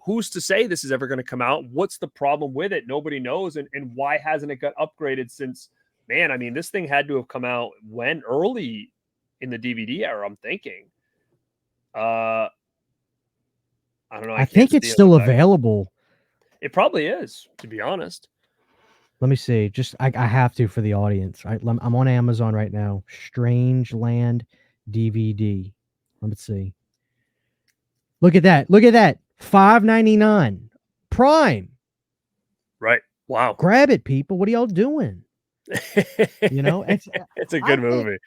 who's to say this is ever going to come out? What's the problem with it? Nobody knows. And why hasn't it got upgraded since? Man, I mean, this thing had to have come out early in the DVD era, I'm thinking. I don't know. I think it's still available. It probably is, to be honest. Let me see. Just I have to for the audience. I'm on Amazon right now. Strangeland DVD. Let's see. Look at that. Look at that. $5.99. Prime. Right. Wow. Grab it, people. What are y'all doing? You know, it's a good movie.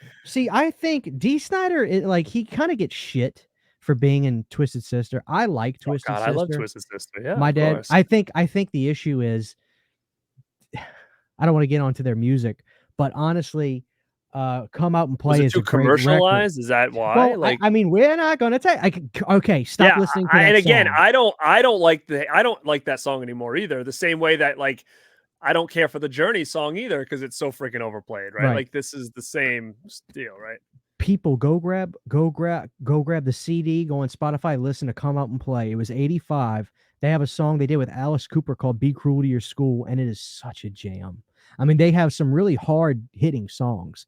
I think Dee Snider, he kind of gets shit for being in Twisted Sister. I like Twisted Sister. I love Twisted Sister. Yeah, my dad. I think the issue is, I don't want to get onto their music, but honestly, Come Out and Play is too commercialized. Is that why? Well, I mean, we're not going to take. Okay, stop listening to that and again, song. I don't like that song anymore either. The same way that, like, I don't care for the Journey song either, because it's so freaking overplayed, right? Like, this is the same deal, right? People go grab the CD, go on Spotify, listen to Come Out and Play. It was 85. They have a song they did with Alice Cooper called Be Cruel to Your School, and it is such a jam. I mean, they have some really hard hitting songs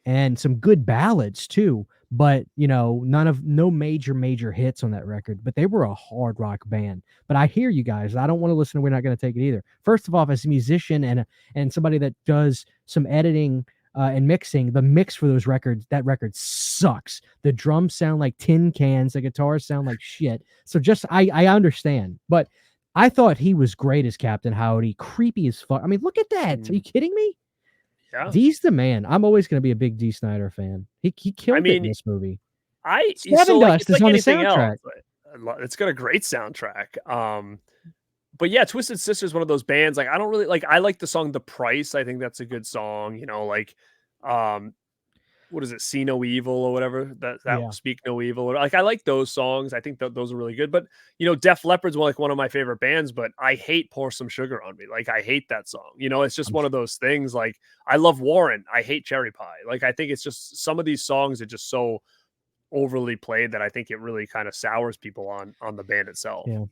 and some good ballads too, but no major hits on that record. But they were a hard rock band. But I hear you guys. I don't want to listen to We're Not Going to Take It either. First of all, as a musician and somebody that does some editing and mixing, the mix for those records, that record sucks. The drums sound like tin cans, the guitars sound like shit. So I understand, but I thought he was great as Captain Howdy. Creepy as fuck. I mean, look at that. Are you kidding me? Yeah. D's the man. I'm always going to be a big D. Snyder fan. He I killed it in mean, this movie. so Seven like Dust it's is like on the anything soundtrack. else. It's got a great soundtrack. But yeah, Twisted Sister is one of those bands. Like I don't really like. I like the song "The Price." I think that's a good song. You know, like um, what is it? "See No Evil" or whatever. That Yeah. "Speak No Evil." Like I like those songs. I think that those are really good. But you know, Def Leppard's one of my favorite bands. But I hate "Pour Some Sugar on Me." Like I hate that song. You know, it's just I'm one of those things. Like I love Warren. I hate Cherry Pie. Like I think it's just some of these songs are just so overly played that I think it really kind of sours people on the band itself. yeah.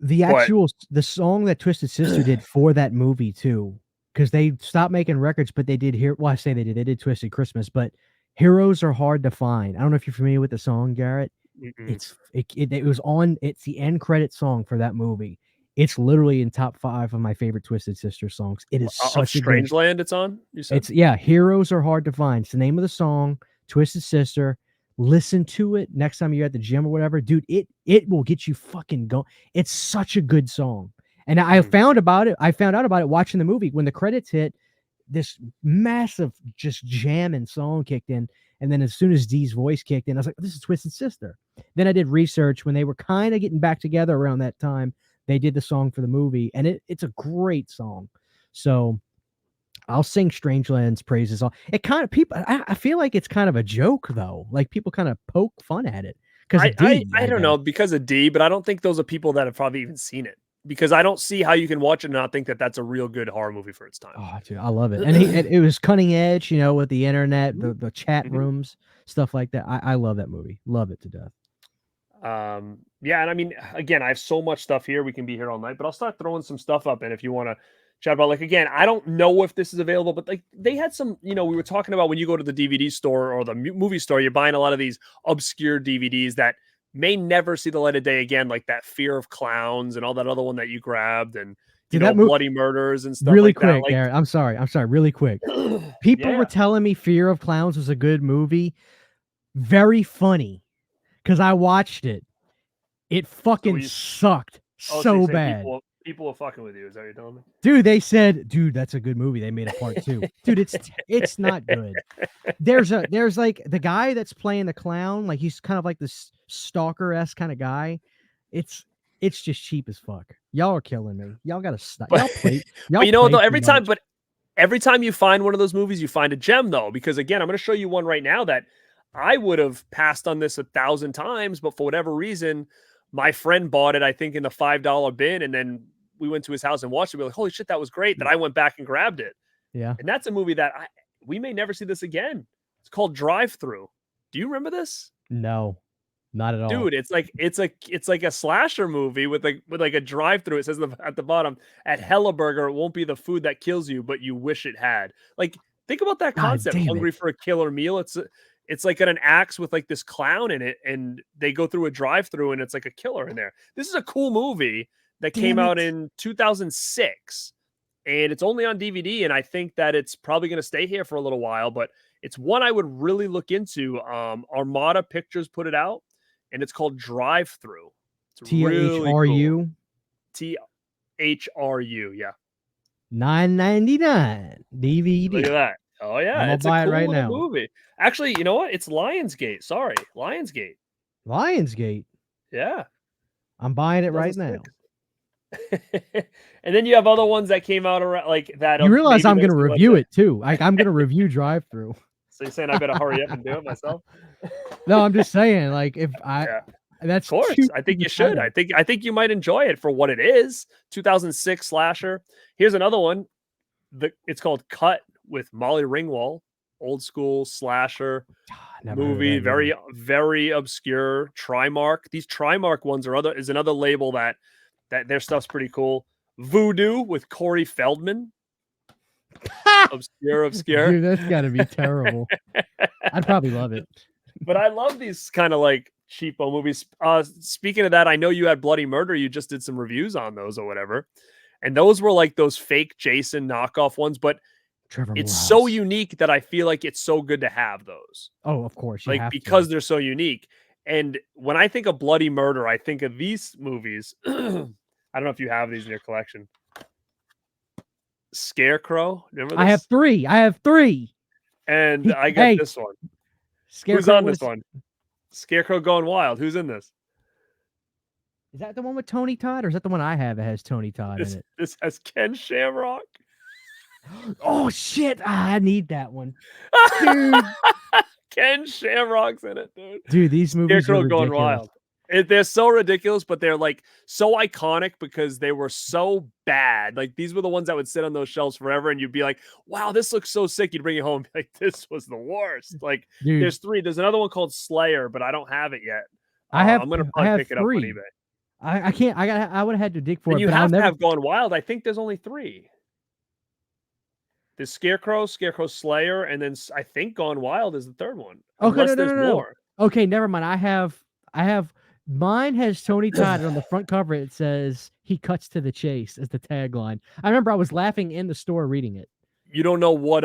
But The song that Twisted Sister did for that movie too, because they stopped making records, but they did here. Well, I say they did Twisted Christmas, but Heroes Are Hard to Find. I don't know if you're familiar with the song, Garrett. mm-mm. It was on. It's the end credit song for that movie. It's literally in top 5 of my favorite Twisted Sister songs. It is Of such a good. Strangeland, it's on. You said, It's yeah. Heroes Are Hard to Find. It's the name of the song. Twisted Sister. Listen to it next time you're at the gym or whatever, dude. It will get you fucking going. It's such a good song. And I mm, found about it. I found out about it watching the movie when the credits hit. This massive just jamming song kicked in, and then as soon as Dee's voice kicked in, I was like, "This is Twisted Sister." Then I did research when they were kind of getting back together around that time. They did the song for the movie, and it's a great song. So I'll sing Strangeland's praises. All it kind of people. I feel like it's kind of a joke though. Like people kind of poke fun at it because of D. I I don't guess. know because of D, but I don't think those are people that have probably even seen it because I don't see how you can watch it and not think that that's a real good horror movie for its time. Oh, dude, I love it. And it was cutting edge, with the internet, Mhm, the chat mhm. rooms, stuff like that. I love that movie. Love it to death. Yeah, and I mean, again, I have so much stuff here. We can be here all night, but I'll start throwing some stuff up. And if you want to chat about, like, again, I don't know if this is available, but like they had some, we were talking about when you go to the DVD store or the movie store, you're buying a lot of these obscure DVDs that may never see the light of day again, like that Fear of Clowns and all that other one that you grabbed, and Dude, that movie Bloody Murders and stuff really like that. quick, Garrett. I'm sorry. Really quick. Like, People were yeah. telling me Fear of Clowns was a good movie. Very funny because I watched it. It So fucking you, sucked so you're so saying bad. people are fucking with you? Is that what you're telling me? Dude, they said, dude, that's a good movie. They made a part 2. Dude, it's not good. There's like the guy that's playing the clown, like he's kind of like this stalker-esque kind of guy. It's it's just cheap as fuck. Y'all are killing me. Y'all gotta stop. But Y'all you know what play though? too much. Every time you find one of those movies, you find a gem though, because again, I'm going to show you one right now that I would have passed on this 1,000 times, but for whatever reason, my friend bought it, I think, in the $5 bin, and then we went to his house and watched it. We were like, "Holy shit, that was great!" That I went back and grabbed it, Yeah. and that's a movie that we may never see this again. It's called Drive Through. Do you remember this? No, not at all. Dude, it's like a slasher movie with like a drive-through. It says at the bottom, at Helleburger, it won't be the food that kills you, but you wish it had. Like, think about that God concept. damn Hungry it. for a killer meal. It's like an axe with like this clown in it, and they go through a drive-through, and it's like a killer in there. This is a cool movie that came Damn out it. in 2006, and it's only on DVD. And I think that it's probably going to stay here for a little while, but it's one I would really look into. Armada Pictures put it out, and it's called Drive Through. It's really cool. THRU THRU, yeah. $9.99 Look at DVD. that. Oh I'm yeah, gonna it's a buy it cool right little now. movie. Actually, you know what? It's Lionsgate. Sorry, Lionsgate. Lionsgate. Yeah, I'm buying it right now. 2006. And then you have other ones that came out around like that. You realize Maybe I'm don't gonna see the light of review day. it too. Like I'm gonna review Drive Through. So you're saying I better hurry up and do it myself? No, I'm just saying, like if Yeah. Of that's course, too I think you should. title. I think you might enjoy it for what it is. 2006 slasher. Here's another one. It's called Cut with Molly Ringwald. Old school slasher Never heard of movie. that Very movie. very obscure. Trimark. These Trimark ones is another label that their stuff's pretty cool. Voodoo with Corey Feldman. Obscure. Dude, that's gotta be terrible. I'd probably love it. But I love these kind of like cheapo movies. Speaking of that, I know you had Bloody Murder. You just did some reviews on those or whatever. And those were like those fake Jason knockoff ones, but Trevor it's so Morehouse. unique that I feel like it's so good to have those. Oh, of course, you Like have to. because they're so unique. And when I think of Bloody Murder, I think of these movies. I don't know if you have these in your collection. Scarecrow. Remember I have this? 3. I have 3. And I got Hey, this one. Who's Scarecrow on this was one? Scarecrow Going Wild. Who's in this? is that the one with Tony Todd, or is that the one I have that has Tony Todd in This it? this has Ken Shamrock. Oh shit! I need that one, dude. Ken Shamrock's in it, dude. Dude, these movies are Scarecrow Going ridiculous. Wild. They're so ridiculous, but they're like so iconic because they were so bad. Like these were the ones that would sit on those shelves forever, and you'd be like, "Wow, this looks so sick." You'd bring it home, like this was the worst. Like Dude, there's 3. There's another one called Slayer, but I don't have it yet. I I'm gonna probably have pick it up on 3. eBay. I can't. I would have had to dig for And it, you but I'll have to never. have Gone Wild. I think there's only 3. There's Scarecrow, Scarecrow Slayer, and then I think Gone Wild is the 3rd one, Okay, unless there's no. more. Okay, never mind. I have. Mine has Tony Todd, and on the front cover it says "He cuts to the chase" as the tagline. I remember I was laughing in the store reading it. You don't know what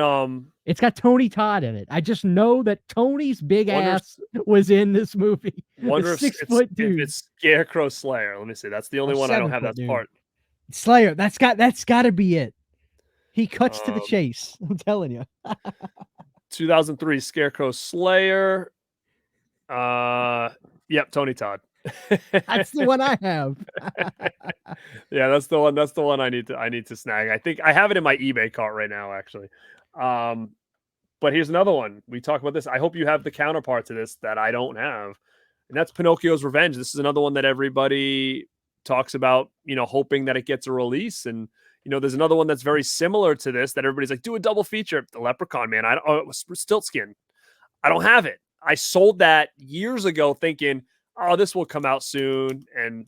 It's got Tony Todd in it. I just know that Tony's big wonder ass was in this movie. wonder A if 6-foot dude. if it's Scarecrow Slayer. Let me see. That's the only Or one I don't have 7-foot that's dude. part. Slayer. That's got to be it. He cuts to the Um, chase. I'm telling you. 2003 Scarecrow Slayer. Yep, Tony Todd. That's the one I have. Yeah, that's the one. That's the one I need to snag. I think I have it in my eBay cart right now, actually. But here's another one. We talk about this. I hope you have the counterpart to this that I don't have, and that's Pinocchio's Revenge. This is another one that everybody talks about, hoping that it gets a release. And there's another one that's very similar to this that everybody's like, do a double feature. The Leprechaun, man. Stiltskin. I don't have it. I sold that years ago thinking, oh, this will come out soon, and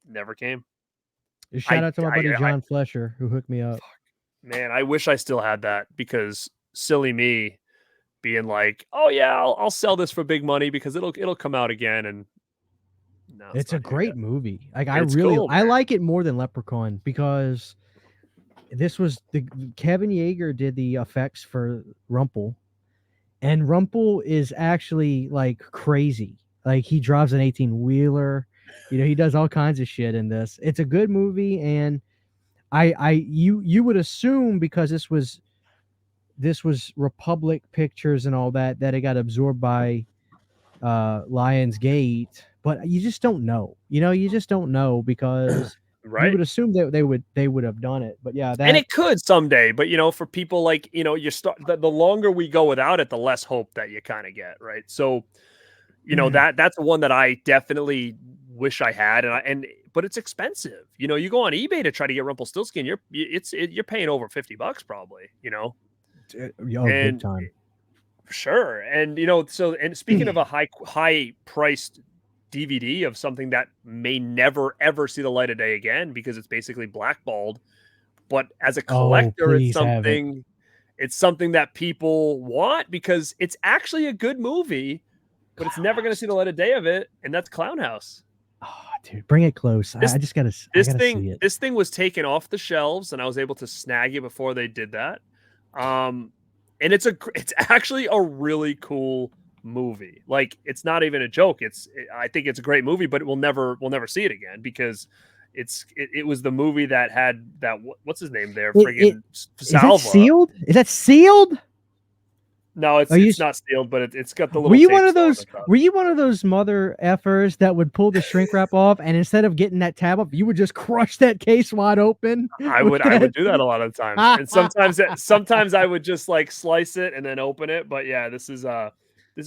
never came. Shout out to my buddy John Flesher who hooked me up. Man, I wish I still had that, because silly me being like, oh yeah, I'll sell this for big money because it'll come out again. And no, it's a great movie. Like It's cool, I like it more than Leprechaun because this was Kevin Yeager did the effects for Rumple, and Rumple is actually like crazy. Like he drives an 18-wheeler, he does all kinds of shit in this. It's a good movie, and you would assume because this was Republic Pictures and all that it got absorbed by Lionsgate, but you just don't know. You just don't know because right? You would assume that they would have done it. But yeah, and it could someday. But for people like you start the longer we go without it, the less hope that you kind of get, right? So that's one that I definitely wish I had, but it's expensive. You go on eBay to try to get Rumpelstiltskin, you're paying over $50 probably. Big time. Sure. And and speaking of a high priced DVD of something that may never ever see the light of day again because it's basically blackballed, but as a collector, it's something that people want because it's actually a good movie, but it's never going to see the light of day of it, and that's Clown House. Oh, dude, bring it close. I just gotta see it. This thing was taken off the shelves, and I was able to snag it before they did that. And it's actually a really cool movie. Like, it's not even a joke. I think it's a great movie, but we'll never see it again because it was the movie that had that, what's his name there? Friggin' Salva. Is that sealed? Is that sealed? No, it's not sealed, but it's got the little. Were you one of those mother effers that would pull the shrink wrap off, and instead of getting that tab up, you would just crush that case wide open? I would do that a lot of times, and sometimes I would just like slice it and then open it. But yeah, this is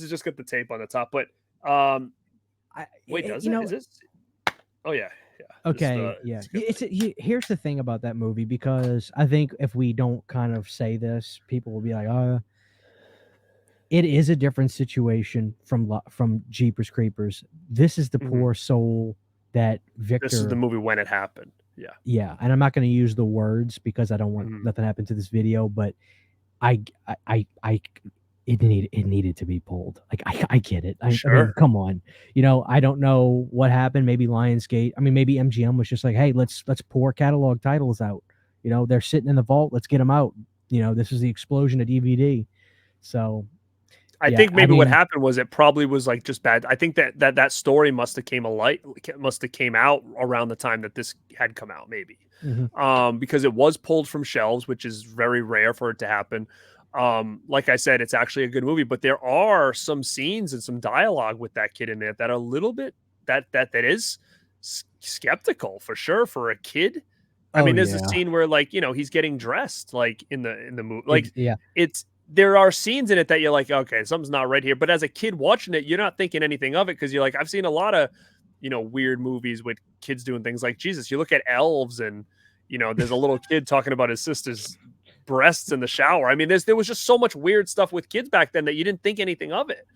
just got the tape on the top. But wait, is this? Oh yeah. Okay, yeah. Here's the thing about that movie, because I think if we don't kind of say this, people will be like, it is a different situation from Jeepers Creepers. This is the poor soul that Victor. This is the movie when it happened. Yeah. Yeah, and I'm not going to use the words because I don't want nothing to happen to this video, but it needed to be pulled. Like I get it. I mean, come on. I don't know what happened. Maybe Lionsgate. I mean, maybe MGM was just like, hey, let's pour catalog titles out. They're sitting in the vault. Let's get them out. This is the explosion of DVD. So I Yeah, think I maybe what mean, happened was it probably was like just bad. I think that story must have came out around the time that this had come out, maybe. mhm. Because it was pulled from shelves, which is very rare for it to happen. Like I said, it's actually a good movie, but there are some scenes and some dialogue with that kid in there that are a little bit that is skeptical for sure for a kid. I Oh, mean, there's a yeah. scene where like, he's getting dressed like in the movie. Like Yeah. it's there are scenes in it that you're like, okay, something's not right here. But as a kid watching it, you're not thinking anything of it because you're like, I've seen a lot of, weird movies with kids doing things like Jesus. You look at Elves and, there's a little kid talking about his sister's breasts in the shower. I mean, there was just so much weird stuff with kids back then that you didn't think anything of it.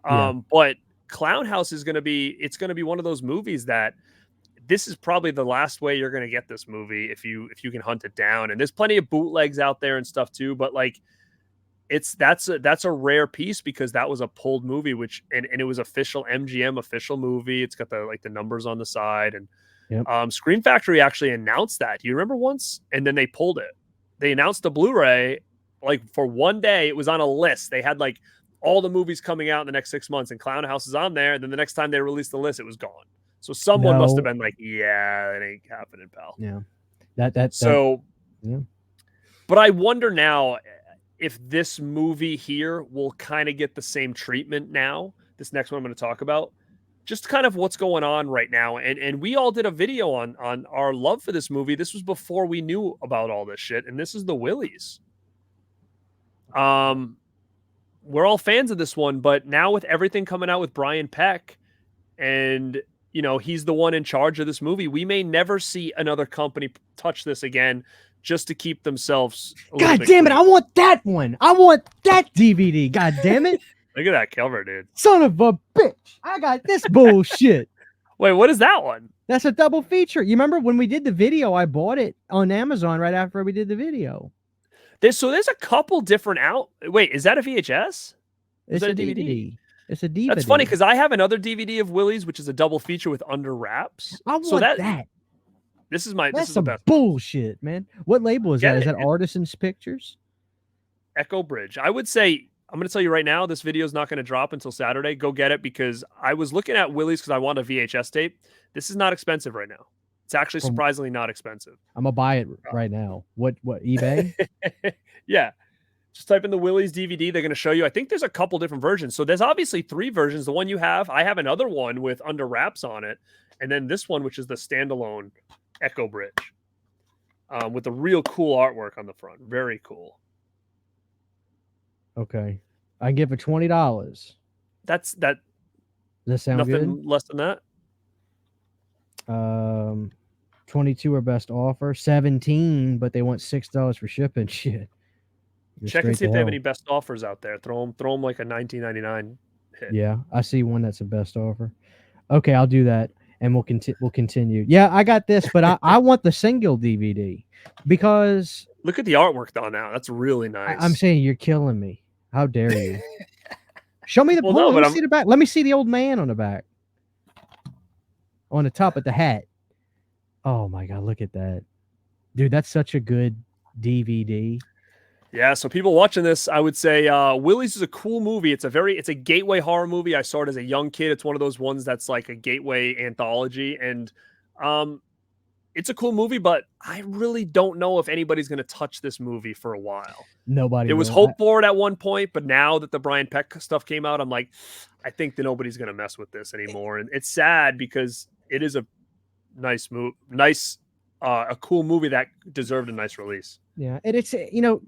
Yeah. But Clown House is it's going to be one of those movies that this is probably the last way you're going to get this movie if you can hunt it down. And there's plenty of bootlegs out there and stuff too, but like that's a rare piece because that was a pulled movie, which and it was official MGM official movie. It's got the numbers on the side, and Yep. Scream Factory actually announced that. Do you remember once? And then they pulled it. They announced the Blu-ray like for one day. It was on a list. They had like all the movies coming out in the next 6 months, and Clown House is on there. And then the next time they released the list, it was gone. So someone must have No. been like, "Yeah, that ain't happening, pal." Yeah. That So, yeah. but I wonder now if this movie here will kind of get the same treatment now. This next one I'm going to talk about, just kind of what's going on right now. And we all did a video on our love for this movie. This was before we knew about all this shit. And this is the Willies. We're all fans of this one, but now with everything coming out with Brian Peck, and he's the one in charge of this movie, we may never see another company touch this again just to keep themselves God damn it! I want that one. I want that DVD. God damn it! Look at that cover, dude. Son of a bitch! I got this bullshit. Wait, what is that one? That's a double feature. You remember when we did the video? I bought it on Amazon right after we did the video. There's a couple different out. Wait, is that a VHS? It's a DVD. It's a DVD. That's funny because I have another DVD of Willie's, which is a double feature with Under Wraps. I want that. This is some the best bullshit, man. What label is that? Is that it. Artisans Pictures? Echo Bridge. I would say, I'm going to tell you right now, this video is not going to drop until Saturday. Go get it because I was looking at Willie's because I want a VHS tape. This is not expensive right now. It's actually surprisingly not expensive. I'm gonna buy it right now. What eBay? Yeah. Just type in the Willie's DVD. They're going to show you. I think there's a couple different versions. So there's obviously 3 versions. The one you have, I have another one with Under Wraps on it. And then this one, which is the standalone Echo Bridge with the real cool artwork on the front. Very cool. Okay. I give it $20. That. Does that sound nothing good? less than that? 22 are best offer. 17, but they want $6 for shipping. Shit. Check and see if they have any best offers out there. Throw them like a $19.99 hit. Yeah, I see one that's a best offer. Okay, I'll do that, and we'll continue. Yeah, I got this, but I want the single DVD because look at the artwork on now. That's really nice. I'm saying you're killing me. How dare you? Show me the let me see the back. Let me see the old man on the back. On the top of the hat. Oh my god, look at that. Dude, that's such a good DVD. Yeah, so people watching this, I would say Willie's is a cool movie. It's a gateway horror movie. I saw it as a young kid. It's one of those ones that's like a gateway anthology, and it's a cool movie, but I really don't know if anybody's going to touch this movie for a while. Nobody. There was hope for it at one point, but now that the Brian Peck stuff came out, I'm like, I think that nobody's going to mess with this anymore. And it's sad because it is a nice a cool movie that deserved a nice release. Yeah, and it's,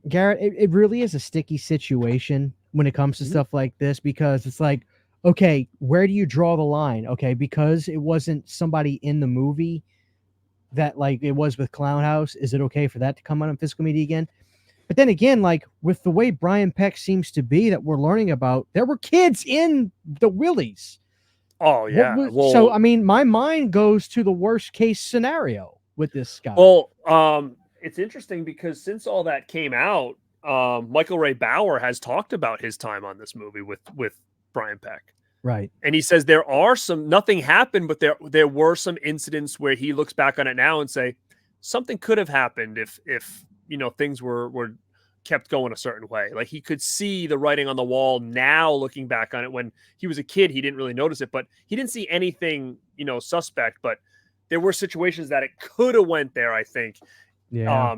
Garrett, it really is a sticky situation when it comes to stuff like this because it's like, okay, where do you draw the line? Okay, because it wasn't somebody in the movie that like it was with Clown House, is it okay for that to come out on physical media again? But then again, like with the way Brian Peck seems to be that we're learning about, there were kids in the Willies. Oh yeah. So I mean, my mind goes to the worst case scenario with this guy. Well, it's interesting because since all that came out, Michael Ray Bauer has talked about his time on this movie with Brian Peck. Right. And he says nothing happened, but there were some incidents where he looks back on it now and say something could have happened if things were kept going a certain way. Like he could see the writing on the wall now looking back on it. When he was a kid, he didn't really notice it, but he didn't see anything, suspect, but there were situations that it could have went there, I think. Yeah.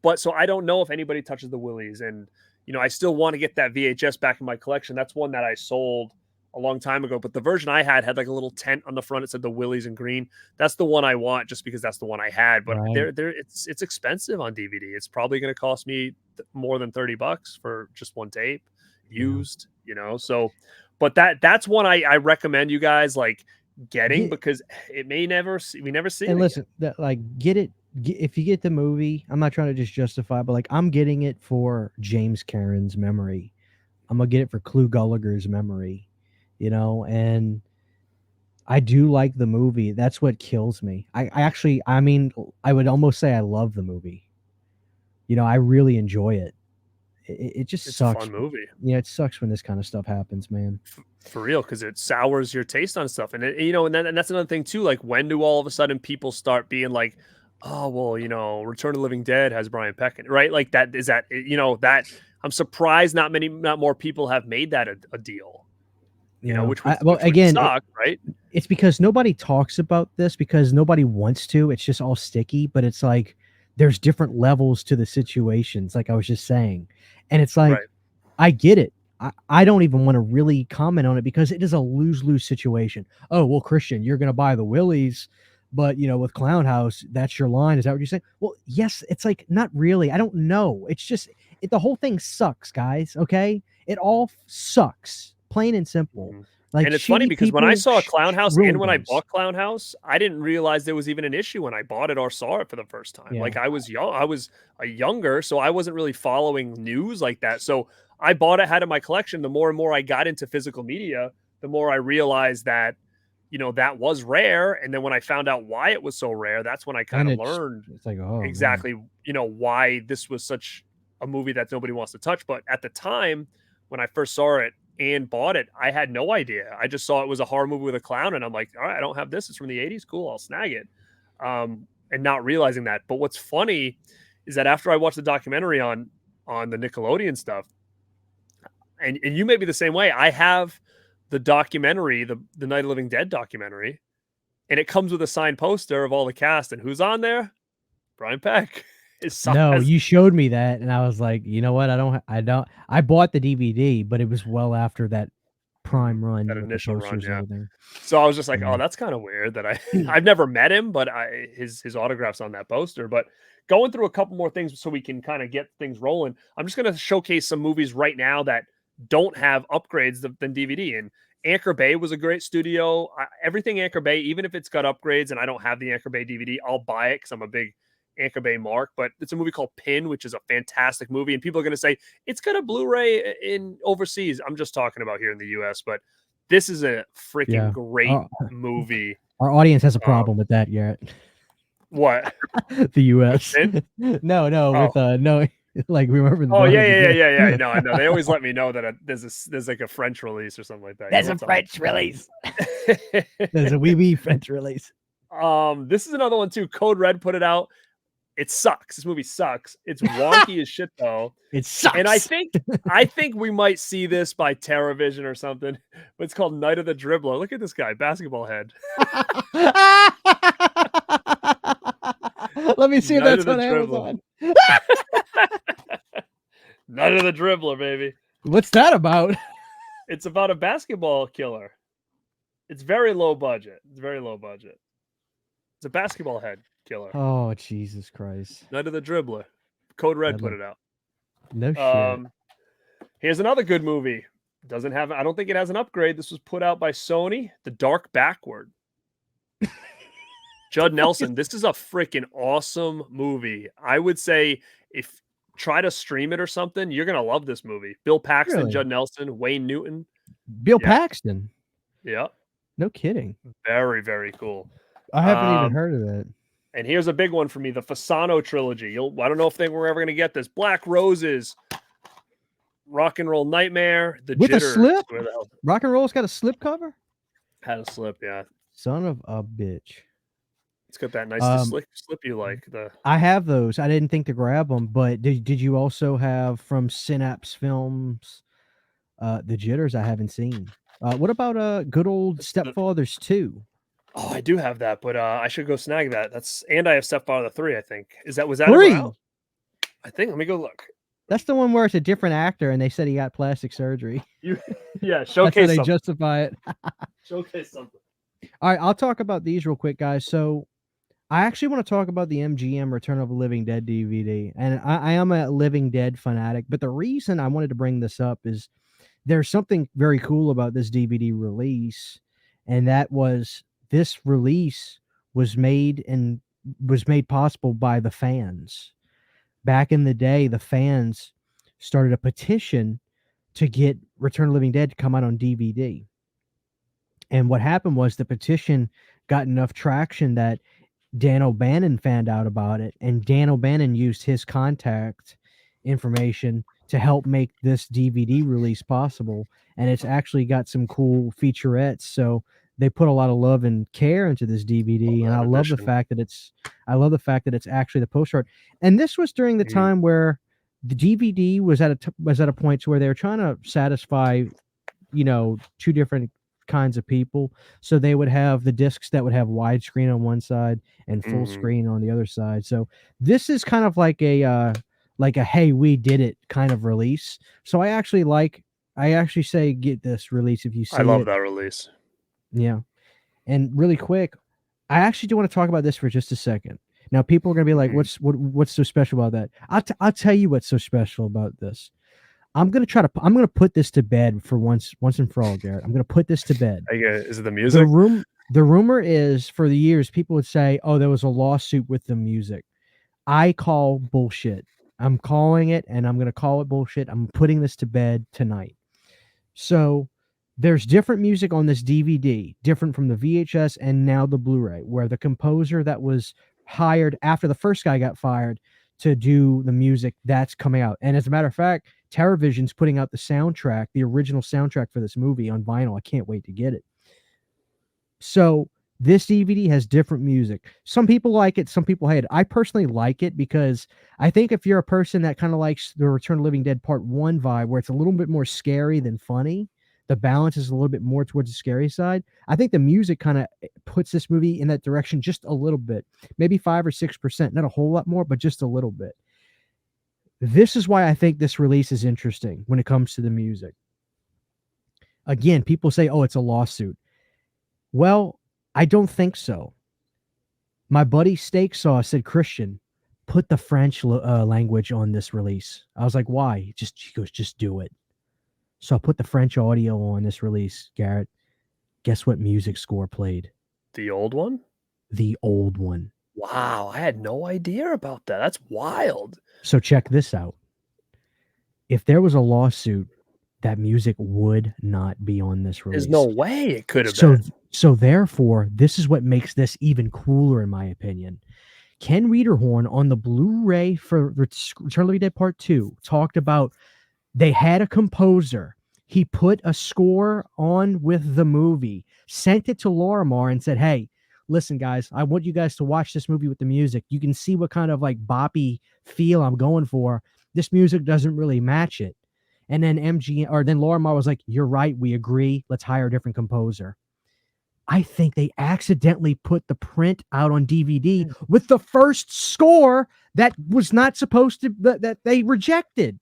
But so I don't know if anybody touches the Willies, and I still want to get that VHS back in my collection. That's one that I sold a long time ago, but the version I had like a little tent on the front. It said the Willies in green. That's the one I want, just because that's the one I had. But Right. it's expensive on DVD. It's probably going to cost me more than $30 for just one tape, used. So, but that's one I recommend you guys like getting, because it may never see, we never see it And again. listen, that like if you get the movie, I'm not trying to just justify, but like I'm getting it for James Cameron's memory. I'm gonna get it for Clu Gulager's memory, and I do like the movie. That's what kills me. I mean, I would almost say I love the movie. I really enjoy it. It just It's a sucks. fun movie. Yeah, it sucks when this kind of stuff happens, man. For real, because it sours your taste on stuff, and and that's another thing too. Like, when do all of a sudden people start being like, "Oh, well, Return of the Living Dead has Brian Peck in it," right? Like that is that that I'm surprised not more people have made that a deal. Which would suck, right? It's because nobody talks about this, because nobody wants to. It's just all sticky, but it's like there's different levels to the situations, like I was just saying. And it's like, Right. I get it. I don't even want to really comment on it, because it is a lose-lose situation. Oh, well, Christian, you're going to buy the Willies, but with Clown House, that's your line. Is that what you're saying? Well, yes. It's like, not really. I don't know. It's just, the whole thing sucks, guys. Okay. It all sucks, plain and simple. Mm-hmm. Like, and it's funny because when I saw Clown House and when I those. bought Clown House, I didn't realize there was even an issue when I bought it or saw it for the first time. Yeah. Like, I was young, I was a younger, so I wasn't really following news like that. So I bought it, had it in my collection. The more and more I got into physical media, the more I realized that, that was rare. And then when I found out why it was so rare, that's when I kind of learned it's like, oh, exactly, man, why this was such a movie that nobody wants to touch. But at the time when I first saw it and bought it, I had no idea. I just saw it was a horror movie with a clown, and I'm like, all right, I don't have this. It's from the 80s. Cool, I'll snag it. And not realizing that. But what's funny is that after I watched the documentary on the Nickelodeon stuff, and you may be the same way, I have the documentary, the Night of the Living Dead documentary, and it comes with a signed poster of all the cast, and who's on there? Brian Peck. No, you showed me that, and I was like, you know what? I bought the DVD, but it was well after that prime run, that initial run, yeah. There. So I was just like, oh, that's kind of weird that I've never met him, but his autograph's on that poster. But going through a couple more things so we can kind of get things rolling, I'm just going to showcase some movies right now that don't have upgrades than DVD. And Anchor Bay was a great studio. Everything Anchor Bay, even if it's got upgrades and I don't have the Anchor Bay DVD, I'll buy it because I'm a big Anchor Bay mark. But it's a movie called Pin, which is a fantastic movie, and people are going to say it's got a Blu-ray in overseas. I'm just talking about here in the US, but this is a freaking great movie. Our audience has a problem with that, Garrett. What? The US. No, with no, like, remember the yeah. No, I know. They always let me know that there's like a French release or something like that. There's a French release. There's a wee French release. This is another one too. Code Red put it out. It sucks. This movie sucks. It's wonky as shit though. It sucks. And I think we might see this by TerraVision or something. But it's called Night of the Dribbler. Look at this guy, basketball head. Let me see if that's on Amazon. Night of the Dribbler, baby. What's that about? It's about a basketball killer. It's very low budget. It's a basketball head killer. Oh, Jesus Christ. Night of the Dribbler. Code Red put it out. No shit. Here's another good movie. I don't think it has an upgrade. This was put out by Sony. The Dark Backward. Judd Nelson. This is a freaking awesome movie. I would say if try to stream it or something, you're going to love this movie. Bill Paxton, really? Judd Nelson, Wayne Newton. Bill Paxton? Yeah. No kidding. Very, very cool. I haven't even heard of that. And here's a big one for me, the Fasano trilogy. I don't know if we're ever going to get this. Black Roses, Rock and Roll Nightmare, The With Jitter. A slip? Rock and Roll's got a slip cover? Had a slip, yeah. Son of a bitch. It's got that nice Um, slip you like the. I have those. I didn't think to grab them, but did you also have from Synapse Films, the Jitters? I haven't seen. What about good old Stepfathers 2? Oh, I do have that, but I should go snag that. And I have Stepfather 3, I think. Was that ever 3? out? I think. Let me go look. That's the one where it's a different actor and they said he got plastic surgery. You, yeah, That's how showcase they something. justify it. Showcase something. All right, I'll talk about these real quick, guys. So I actually want to talk about the MGM Return of the Living Dead DVD. And I am a Living Dead fanatic, but the reason I wanted to bring this up is there's something very cool about this DVD release, and that was this release was made possible by the fans. Back in the day, the fans started a petition to get Return of the Living Dead to come out on DVD. And what happened was the petition got enough traction that Dan O'Bannon found out about it, and Dan O'Bannon used his contact information to help make this DVD release possible. And it's actually got some cool featurettes. So they put a lot of love and care into this DVD, and I love the fact that it's actually the poster art. And this was during the time where the DVD was at a point to where they were trying to satisfy, two different kinds of people. So they would have the discs that would have widescreen on one side and full screen on the other side. So this is kind of like a hey, we did it kind of release. So I actually say get this release if you see it. I love that release. Yeah. And really quick, I actually do want to talk about this for just a second. Now people are going to be like, what's so special about that? I'll tell you what's so special about this. I'm going to put this to bed for once and for all, Garrett. I'm going to put this to bed. Is it the music? The rumor is, for the years, people would say, oh, there was a lawsuit with the music. I call bullshit. I'm calling it, and I'm going to call it bullshit. I'm putting this to bed tonight. So there's different music on this DVD, different from the VHS and now the Blu-ray, where the composer that was hired after the first guy got fired to do the music, that's coming out. And as a matter of fact, TerraVision's putting out the soundtrack, the original soundtrack for this movie on vinyl. I can't wait to get it. So this DVD has different music. Some people like it, some people hate it. I personally like it because I think if you're a person that kind of likes the Return of the Living Dead Part 1 vibe, where it's a little bit more scary than funny, the balance is a little bit more towards the scary side. I think the music kind of puts this movie in that direction just a little bit, maybe 5 or 6%, not a whole lot more, but just a little bit. This is why I think this release is interesting when it comes to the music. Again, people say, oh, it's a lawsuit. Well, I don't think so. My buddy Steak Sauce said, Christian, put the French language on this release. I was like, why? He goes, just do it. So I put the French audio on this release, Garrett. Guess what music score played? The old one? The old one. Wow, I had no idea about that. That's wild. So check this out. If there was a lawsuit, that music would not be on this release. There's no way it could have been. So therefore, this is what makes this even cooler, in my opinion. Ken Reederhorn on the Blu-ray for Return of the Living Dead Part 2 talked about they had a composer. He put a score on with the movie, sent it to Lorimar and said, hey, listen, guys, I want you guys to watch this movie with the music. You can see what kind of like boppy feel I'm going for. This music doesn't really match it. And then then Lorimar was like, you're right. We agree. Let's hire a different composer. I think they accidentally put the print out on DVD with the first score that was not supposed to, that they rejected.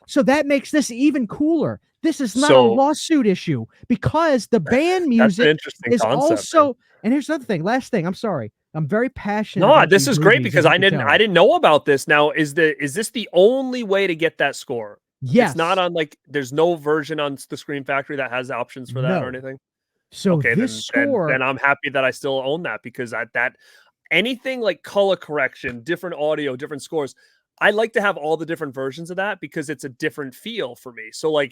So that makes this even cooler. This is not a lawsuit issue because the band music is also, man. And here's another thing. Last thing. I'm sorry. I'm very passionate. No, this is great because I didn't know about this. Now, is this the only way to get that score? Yes. It's not on there's no version on the Scream Factory that has options for that or anything. So okay, this then I'm happy that I still own that because that anything like color correction, different audio, different scores, I like to have all the different versions of that because it's a different feel for me. So I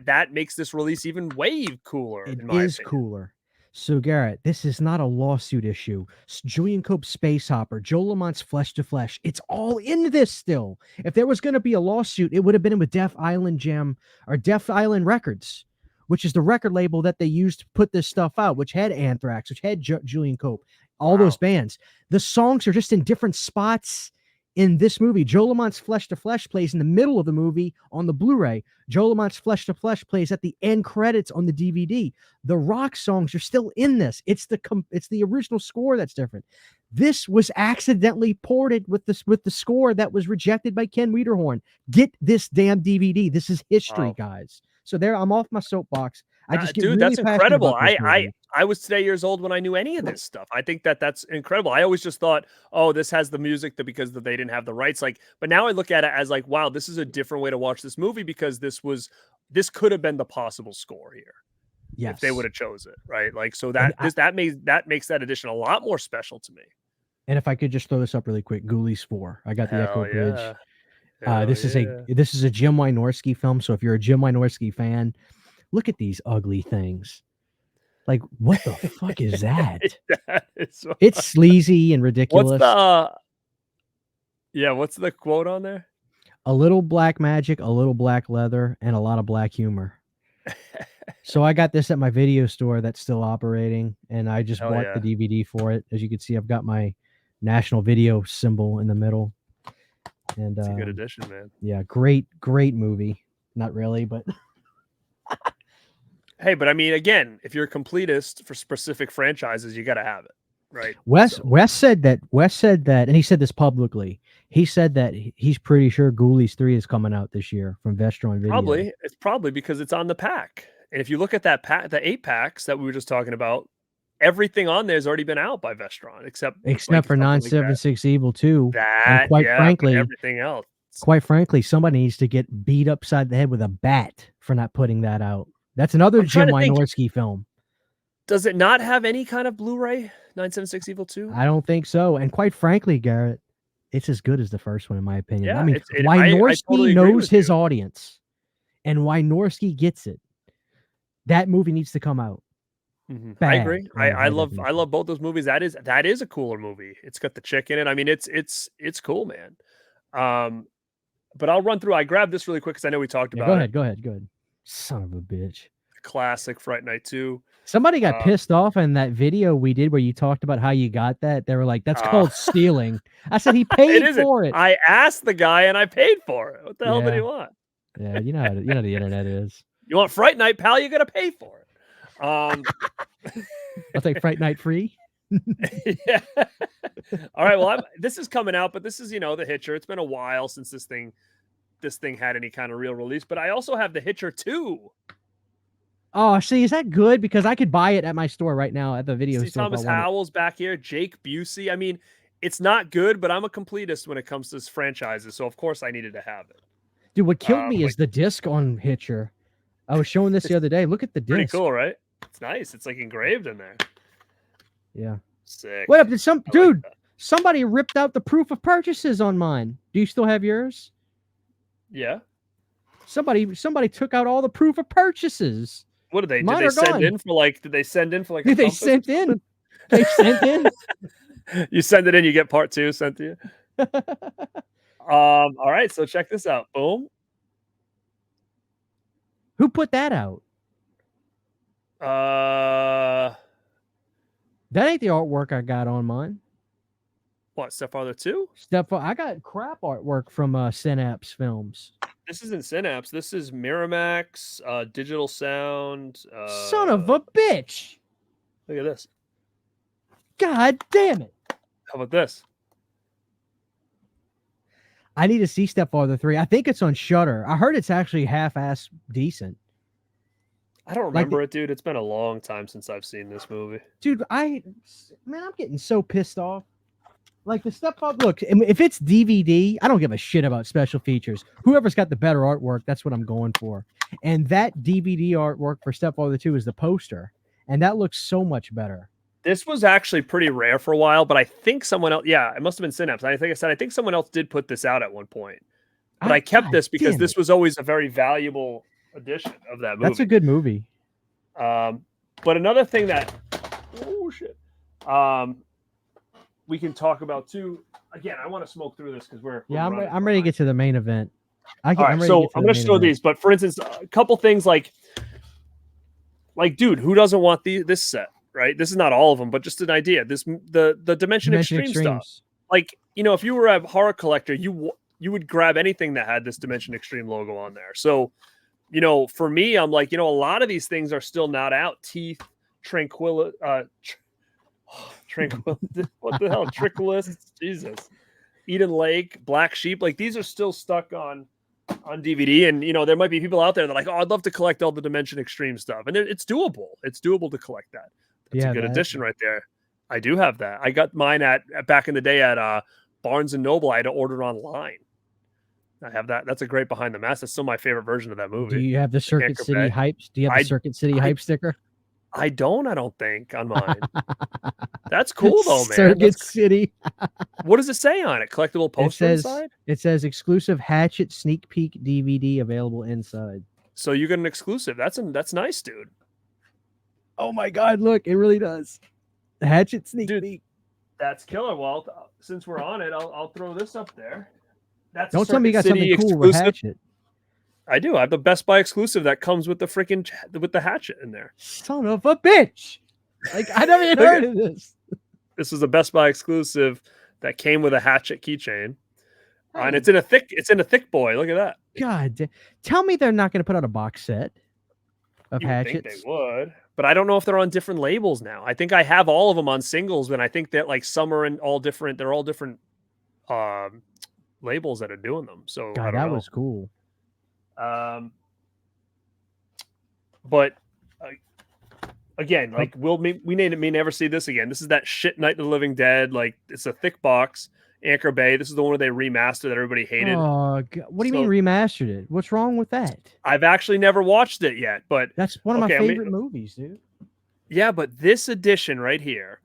that makes this release even way cooler. It is cooler. So Garrett, this is not a lawsuit issue. Julian Cope's Space Hopper, Joe Lamont's Flesh to Flesh, it's all in this still. If there was going to be a lawsuit, it would have been with Deaf Island Gem or Deaf Island Records, which is the record label that they used to put this stuff out, which had Anthrax, which had Julian Cope. all those bands. The songs are just in different spots in this movie. Joe Lamont's Flesh to Flesh plays in the middle of the movie on the Blu-ray. Joe Lamont's Flesh to Flesh plays at the end credits on the DVD. The rock songs are still in this. It's the original score that's different. This was accidentally ported with the score that was rejected by Ken Wiederhorn. Get this damn DVD. This is history, guys. So there, I'm off my soapbox. I just get dude, really that's incredible. about this movie. I was today years old when I knew any of this stuff. I think that's incredible. I always just thought, oh, this has the music because they didn't have the rights. Like, but now I look at it as like, wow, this is a different way to watch this movie because this could have been the possible score here. Yes. If they would have chose it, right? Like, so that makes that edition a lot more special to me. And if I could just throw this up really quick, Ghoulies 4. I got the Echo Bridge. This is a Jim Wynorski film. So if you're a Jim Wynorski fan, look at these ugly things. Like, what the fuck is that? It's sleazy and ridiculous. What's the quote on there? A little black magic, a little black leather, and a lot of black humor. So I got this at my video store that's still operating, and I just bought the DVD for it. As you can see, I've got my National Video symbol in the middle. And it's a good edition, man. Yeah, great movie. Not really, but hey, but I mean, again, if you're a completist for specific franchises, you got to have it, right? Wes said that, and he said this publicly. He said that he's pretty sure Ghoulies 3 is coming out this year from Vestron Video. It's probably because it's on the pack. And if you look at that pack, the 8-packs that we were just talking about, everything on there has already been out by Vestron, except for 976 Evil 2. And quite frankly, everything else. Quite frankly, somebody needs to get beat upside the head with a bat for not putting that out. That's another Jim Wynorski film. Does it not have any kind of Blu-ray? 976 Evil 2? I don't think so. And quite frankly, Garrett, it's as good as the first one, in my opinion. Yeah, I mean, Wynorski totally knows his audience, and Wynorski gets it. That movie needs to come out. Mm-hmm. I agree. I love both those movies. That is a cooler movie. It's got the chick in it. I mean, it's cool, man. But I'll run through. I grabbed this really quick because I know we talked about it. Go ahead. Son of a bitch. Classic Fright Night 2. Somebody got pissed off in that video we did where you talked about how you got that. They were like, that's called stealing. I said, he paid for it. I asked the guy and I paid for it. What the hell did he want? Yeah, you know how the internet is. You want Fright Night, pal? You got to pay for it. I'll take Fright Night free. Yeah. All right. Well, this is coming out, but this is, The Hitcher. It's been a while since this thing had any kind of real release, but I also have The Hitcher 2. Oh, see, is that good? Because I could buy it at my store right now at the video store. Thomas Howell's back here, Jake Busey. I mean, it's not good, but I'm a completist when it comes to franchises, so of course I needed to have it. Dude, what killed me is the disc on Hitcher. I was showing this the other day. Look at the disc. Pretty cool, right? It's nice. It's like engraved in there. Yeah. Sick. What up? Somebody ripped out the proof of purchases on mine. Do you still have yours? Yeah. Somebody took out all the proof of purchases. What did they? Did they send in for like? Did they send in for like? They sent in. They sent in. You send it in, you get part 2 sent to you. All right, so check this out. Boom. Who put that out? That ain't the artwork I got on mine. What, Stepfather 2? I got crap artwork from Synapse Films. This isn't Synapse. This is Miramax, Digital Sound. Son of a bitch. Look at this. God damn it. How about this? I need to see Stepfather 3. I think it's on Shudder. I heard it's actually half-ass decent. I don't remember it, dude. It's been a long time since I've seen this movie. Dude, I'm getting so pissed off. Like the Stepfather, look, if it's DVD, I don't give a shit about special features. Whoever's got the better artwork, that's what I'm going for. And that DVD artwork for Stepfather 2 is the poster. And that looks so much better. This was actually pretty rare for a while, but I think someone else, it must have been Synapse. I think someone else did put this out at one point. But I kept this because this was always a very valuable edition of that movie. That's a good movie. But another thing that, we can talk about too. Again, I want to smoke through this because I'm ready to get to the main event. I'm going to show these. But for instance, a couple things like, dude, who doesn't want this set? right? This is not all of them, but just an idea. The Dimension Extreme stuff. Like, you know, if you were a horror collector, you would grab anything that had this Dimension Extreme logo on there. So, you know, for me, I'm like, you know, a lot of these things are still not out. Teeth, Tranquil, what the hell? Tricklist, Jesus. Eden Lake, Black Sheep, like these are still stuck on DVD, and you know there might be people out there that are like, oh, I'd love to collect all the Dimension Extreme stuff, and it's doable. It's doable to collect that. That's a good addition right there. I do have that. I got mine at back in the day at Barnes and Noble. I had to order it online. I have that. That's a great behind the mask. That's still my favorite version of that movie. Do you have the Circuit City hype? Do you have the Circuit City hype sticker? I don't think on mine. That's cool though, man. Circuit City. What does it say on it? Collectible poster inside? It says exclusive Hatchet sneak peek DVD available inside. So you got an exclusive. That's nice, dude. Oh my God, look, it really does. Hatchet sneak peek. That's killer. Well, since we're on it, I'll throw this up there. That's don't tell me you got something cool with Hatchet. I do. I have the Best Buy exclusive that comes with the freaking with the Hatchet in there. Son of a bitch! Like I never even heard of this. This was a Best Buy exclusive that came with a Hatchet keychain, and it's in a thick boy. Look at that. God, tell me they're not going to put out a box set of Hatchets. Think they would, but I don't know if they're on different labels now. I think I have all of them on singles, and I think that like some are in all different. They're all different labels that are doing them. So God, that was cool. But again, like we may never see this again. This is that shit Night of the Living Dead. Like it's a thick box. Anchor Bay. This is the one where they remastered that everybody hated. Oh, God. What do you mean remastered it? What's wrong with that? I've actually never watched it yet, but that's one of my favorite movies, dude. Yeah, but this edition right here,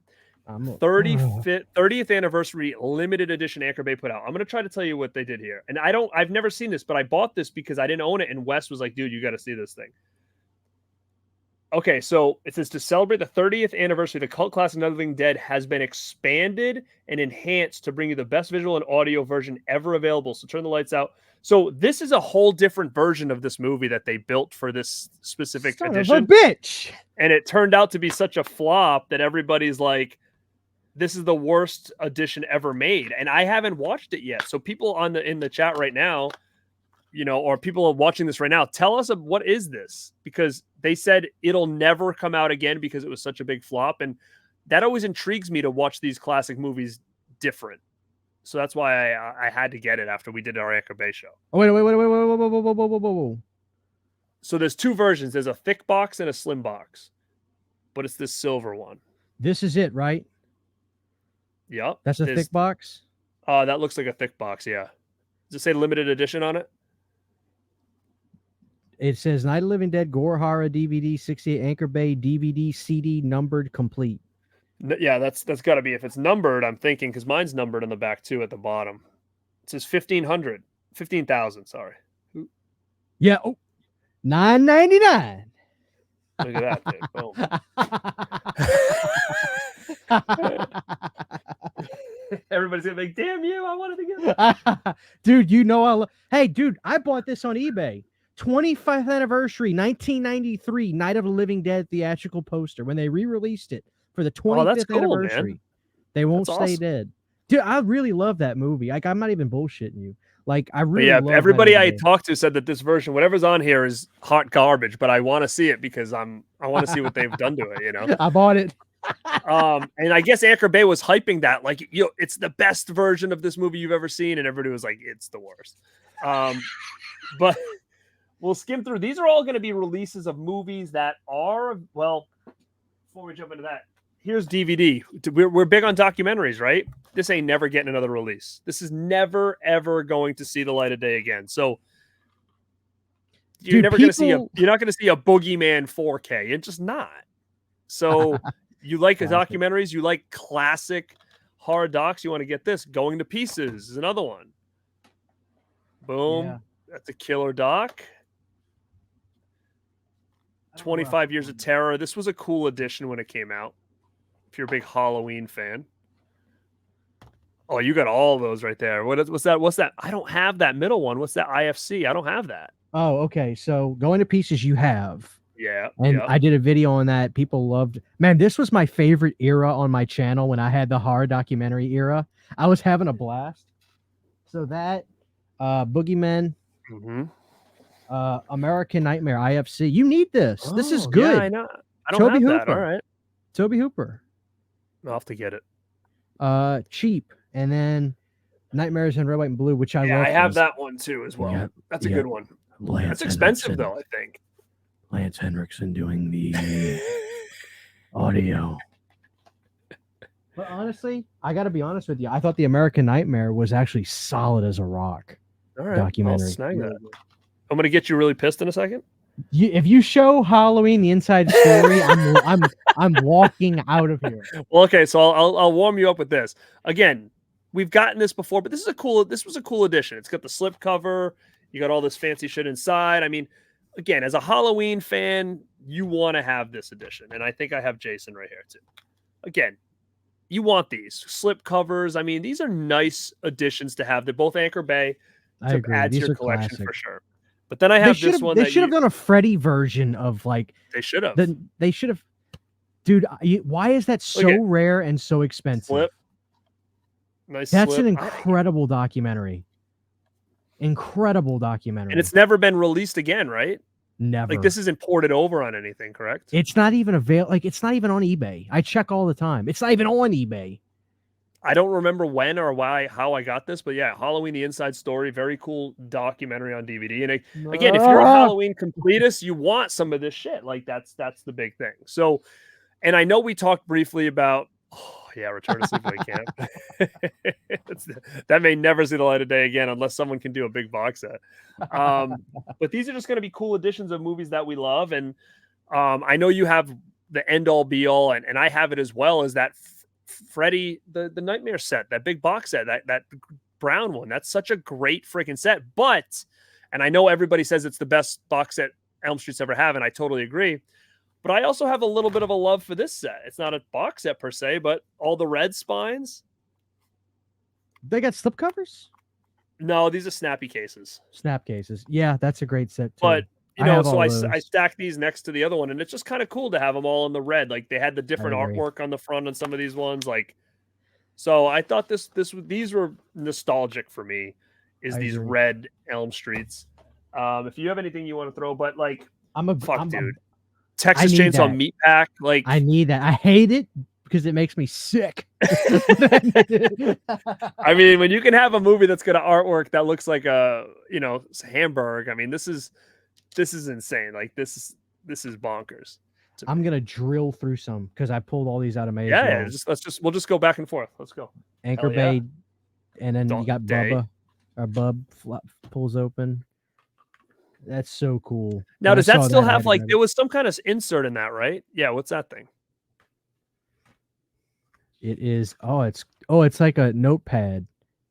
30th anniversary limited edition Anchor Bay put out. I'm gonna try to tell you what they did here, and I've never seen this, but I bought this because I didn't own it, and Wes was like, "Dude, you got to see this thing." Okay, so it says to celebrate the 30th anniversary, the cult classic Night of the Living Dead has been expanded and enhanced to bring you the best visual and audio version ever available. So turn the lights out. So this is a whole different version of this movie that they built for this specific edition. Son of a bitch! And it turned out to be such a flop that everybody's like, this is the worst edition ever made. And I haven't watched it yet. So people in the chat right now, you know, or people are watching this right now, tell us what is this? Because they said it'll never come out again because it was such a big flop. And that always intrigues me to watch these classic movies different. So that's why I had to get it after we did our Anchor Bay show. Oh, wait. So there's two versions. There's a thick box and a slim box, but it's this silver one. This is it, right? Yep. That's a thick box? That looks like a thick box, yeah. Does it say limited edition on it? It says Night of the Living Dead Gore Horror DVD 68 Anchor Bay DVD CD numbered complete. Yeah, that's got to be. If it's numbered, I'm thinking, because mine's numbered on the back too at the bottom. It says 15,000, sorry. Yeah, $9.99. Look at that, dude. Everybody's gonna be like, damn you, I wanted to get it. Dude, you know hey, dude, I bought this on eBay. 25th anniversary, 1993, Night of the Living Dead theatrical poster when they re-released it for the 25th anniversary. Man. They won't stay dead. Dude, I really love that movie. Like, I'm not even bullshitting you. Like, I really love everybody I talked to said that this version, whatever's on here, is hot garbage, but I want to see it because I want to see what they've done to it, you know? I bought it. And I guess Anchor Bay was hyping that, like, it's the best version of this movie you've ever seen, and everybody was like, it's the worst. But we'll skim through. These are all going to be releases of movies that are, well, before we jump into that, here's DVD. We're big on documentaries, right? This ain't never getting another release. This is never, ever going to see the light of day again. So you're not going to see a Boogeyman 4K. It's just not. So you like the documentaries, you like classic horror docs, you want to get this. Going to Pieces is another one. Boom. Yeah. That's a killer doc. 25 Years of Terror. This was a cool edition when it came out. If you're a big Halloween fan. Oh, you got all those right there. What's that? I don't have that middle one. What's that IFC? I don't have that. Oh, okay. So Going to Pieces you have. Yeah, And I did a video on that. People loved. Man, this was my favorite era on my channel when I had the horror documentary era. I was having a blast. So that, Boogeyman, American Nightmare, IFC. You need this. This is Oh, yeah, I good. know. I don't Toby have that. All Hooper. right. Toby Hooper. I'll have to get it. Cheap, and then Nightmares in Red, White, and Blue, which I Yeah, love. I have that one too as well. That's a good one. That's expensive though, I think. Lance Henriksen doing the audio. But honestly, I got to be honest with you. I thought the American Nightmare was actually solid as a rock. All right, documentary. I'll snag that. I'm gonna get you really pissed in a second. If you show Halloween the inside story, I'm walking out of here. Well, okay, so I'll warm you up with this. Again, we've gotten this before, but this was a cool addition. It's got the slip cover. You got all this fancy shit inside. I mean, again, as a Halloween fan, you want to have this edition, and I think I have Jason right here too. Again, you want these slip covers. I mean, these are nice additions to have. They're both Anchor Bay to add to your collection for sure. But then I have this one. They should have done a Freddy version of like. They should have. They should have. Dude, why is that so rare and so expensive? Slip. Nice. That's an incredible documentary. Incredible documentary. And it's never been released again, right? Never. Like this isn't ported over on anything, correct? It's not even it's not even on eBay. I check all the time. It's not even on eBay. I don't remember when or how I got this, but yeah, Halloween the Inside Story, very cool documentary on DVD. And again, if you're a Halloween completist, you want some of this shit. Like that's the big thing. So, and I know we talked briefly about Return to Sleepaway Camp. That may never see the light of day again unless someone can do a big box set. But these are just going to be cool editions of movies that we love. And I know you have the end all be all, and I have it as well as that Freddy, the Nightmare set, that big box set, that brown one. That's such a great freaking set. But, and I know everybody says it's the best box set Elm Street's ever have, and I totally agree. But I also have a little bit of a love for this set. It's not a box set per se, but all the red spines. They got slip covers? No, these are snappy cases. Snap cases. Yeah, that's a great set too. But you know, so I stack these next to the other one, and it's just kind of cool to have them all in the red. Like they had the different artwork on the front on some of these ones. Like, so I thought these were nostalgic for me. These red Elm Streets? If you have anything you want to throw, but like, dude. Texas Chainsaw Meat Pack. Like, I need that. I hate it because it makes me sick. I mean, when you can have a movie that's got an artwork that looks like a hamburg. I mean, this is insane. Like this is bonkers. I'm gonna drill through some because I pulled all these out of my we'll just go back and forth. Let's go. Anchor Bay, and then you got Bubba. Or Bub pulls open. That's so cool. Now, does that still have like there was some kind of insert in that, right? Yeah. What's that thing? It is. It's like a notepad.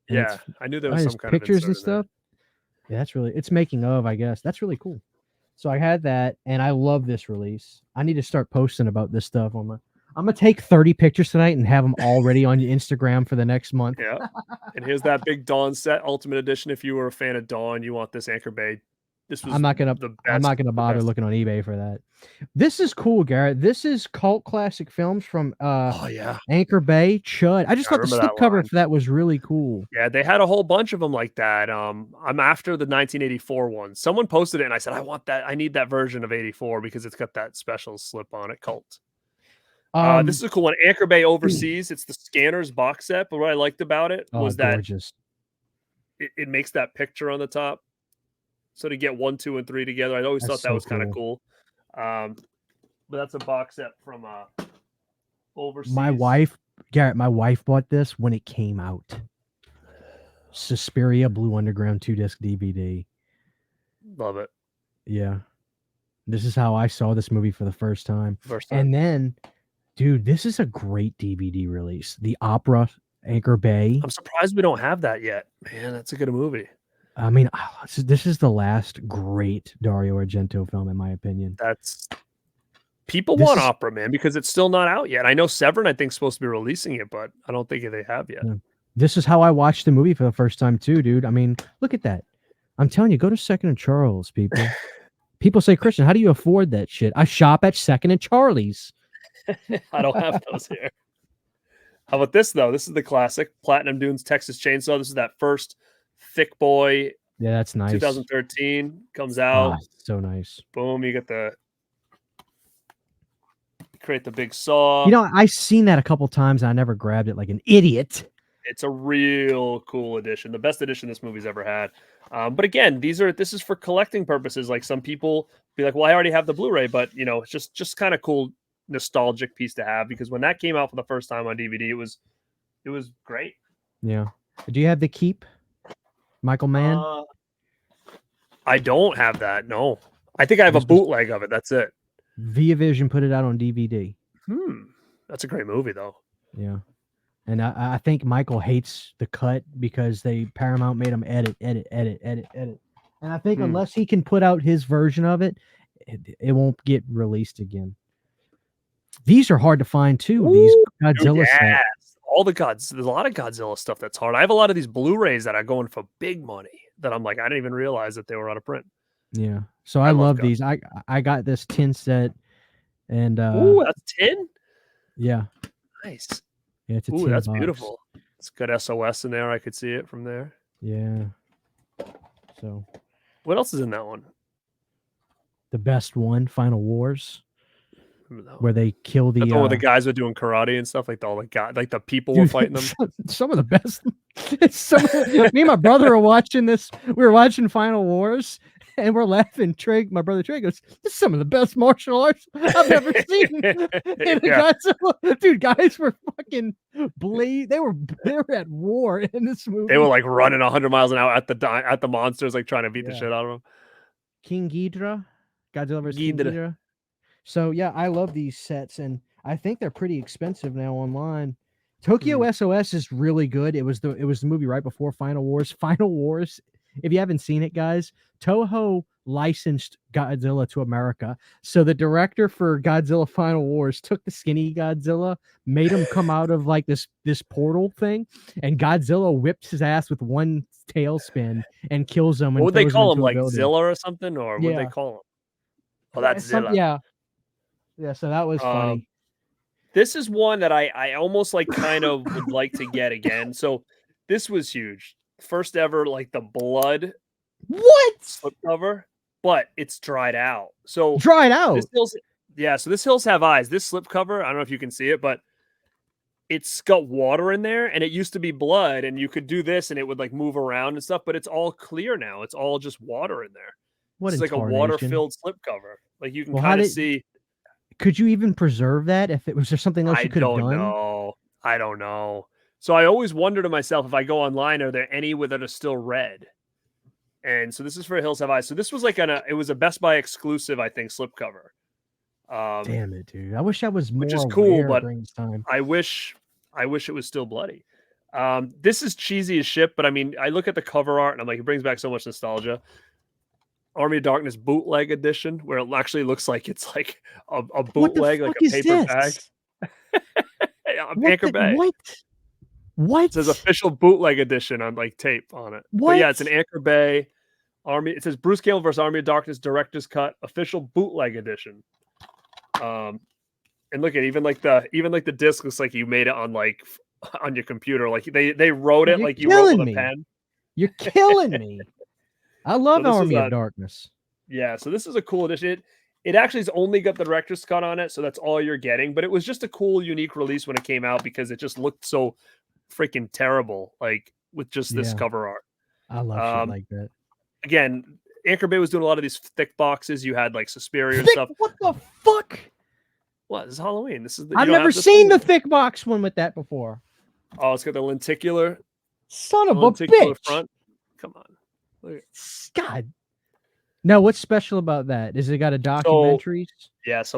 Yeah, I knew there was some kind of pictures and stuff. Yeah, it's making of, I guess. That's really cool. So I had that, and I love this release. I need to start posting about this stuff on my. I'm gonna take 30 pictures tonight and have them all ready on your Instagram for the next month. Yeah. And here's that big Dawn set, Ultimate Edition. If you were a fan of Dawn, you want this Anchor Bay. I'm not gonna bother looking on eBay for that. This is cool, Garrett. This is cult classic films from Anchor Bay. Chud. I just thought the slip cover for that was really cool. Yeah, they had a whole bunch of them like that. I'm after the 1984 one. Someone posted it and I said, I want that. I need that version of 84 because it's got that special slip on it. Cult. This is a cool one. Anchor Bay Overseas. It's the Scanners box set. But what I liked about it was that it makes that picture on the top. So to get 1, 2, and 3 together, I always thought that was kind of cool. But that's a box set from Overseas. Garrett, my wife bought this when it came out. Suspiria Blue Underground 2-disc DVD. Love it. Yeah. This is how I saw this movie for the first time. And then, dude, this is a great DVD release. The Opera, Anchor Bay. I'm surprised we don't have that yet. Man, that's a good movie. I mean, this is the last great Dario Argento film, in my opinion. People want Opera, man, because it's still not out yet. I know Severin, I think, is supposed to be releasing it, but I don't think they have yet. Yeah. This is how I watched the movie for the first time, too, dude. I mean, look at that. I'm telling you, go to Second and Charles, people. People say, Christian, how do you afford that shit? I shop at Second and Charlie's. I don't have those here. How about this though? This is the classic Platinum Dunes Texas Chainsaw. This is that first Thick Boy Yeah, that's nice. 2013 comes out. So nice. Boom, you get the create the big saw. You know, I've seen that a couple times and I never grabbed it like an idiot. It's a real cool edition, the best edition this movie's ever had. But again, this is for collecting purposes. Like some people be like, "Well, I already have the Blu-ray," but you know, it's just kind of cool, nostalgic piece to have because when that came out for the first time on DVD, it was great. Yeah. Do you have the Keep, Michael Mann? I don't have that. No, I think I have a bootleg of it. That's it. Via Vision put it out on DVD. That's a great movie, though. Yeah. And I think Michael hates the cut because Paramount made him edit. And I think unless he can put out his version of it, it won't get released again. These are hard to find too. Ooh, these Godzilla sets. All the there's a lot of Godzilla stuff that's hard. I have a lot of these Blu-rays that are going for big money that I'm like, I didn't even realize that they were out of print. Yeah. So I love these. I got this tin set and ooh, that's tin? Yeah. Nice. Yeah, it's a ooh, tin that's box. Beautiful. It's got SOS in there. I could see it from there. Yeah. So what else is in that one? The best one, Final Wars. Where they kill the where the guys were doing karate and stuff, like the people were fighting them. Some of the best. Me and my brother were watching this. We were watching Final Wars, and we're laughing. My brother Trey goes, "This is some of the best martial arts I've ever seen." And guys were fucking bleed. They were at war in this movie. They were like running 100 miles an hour at the monsters, like trying to beat the shit out of them. King Ghidorah, Godzilla vs. King Ghidorah. So yeah, I love these sets, and I think they're pretty expensive now online. Tokyo SOS is really good. It was the movie right before Final Wars. Final Wars, if you haven't seen it, guys, Toho licensed Godzilla to America. So the director for Godzilla Final Wars took the skinny Godzilla, made him come out of like this portal thing, and Godzilla whips his ass with one tail spin and kills him. What would they call him, like Zilla or something, or what would they call him? Oh, that's Zilla. Yeah, so that was funny. This is one that I almost like kind of would like to get again. So this was huge. First ever, like the blood slipcover, but it's dried out. So dried out. So this Hills Have Eyes. This slipcover, I don't know if you can see it, but it's got water in there, and it used to be blood, and you could do this, and it would like move around and stuff. But it's all clear now. It's all just water in there. It's like a water-filled slipcover. Like you can kind of see. Could you even preserve that? If it was there something else you could have done? I don't know. So I always wonder to myself, if I go online, are there any that are still red? And so this is for Hills Have Eyes. So this was like it was a Best Buy exclusive, I think, slipcover. Damn it, dude! I wish I was more. Which is cool, but during this time. I wish it was still bloody. This is cheesy as shit, but I mean, I look at the cover art and I'm like, it brings back so much nostalgia. Army of Darkness bootleg edition, where it actually looks like it's like a bootleg, like a paper bag. Anchor Bay. What? It says official bootleg edition on like tape on it. What? But yeah, it's an Anchor Bay Army. It says Bruce Campbell versus Army of Darkness director's cut official bootleg edition. And look at even like the disc looks like you made it on your computer. Like they wrote it like you wrote with a pen. You're killing me. I love Army of Darkness. Yeah, so this is a cool edition. It actually has only got the director's cut on it, so that's all you're getting. But it was just a cool, unique release when it came out because it just looked so freaking terrible, like with just this cover art. I love shit like that. Again, Anchor Bay was doing a lot of these thick boxes. You had like Suspiria and stuff. What the fuck? What? This is Halloween. This is. I've never seen the thick box one with that before. Oh, it's got the lenticular. Son of a bitch! Front. Come on. God. Now, what's special about that? Is it got a documentary? This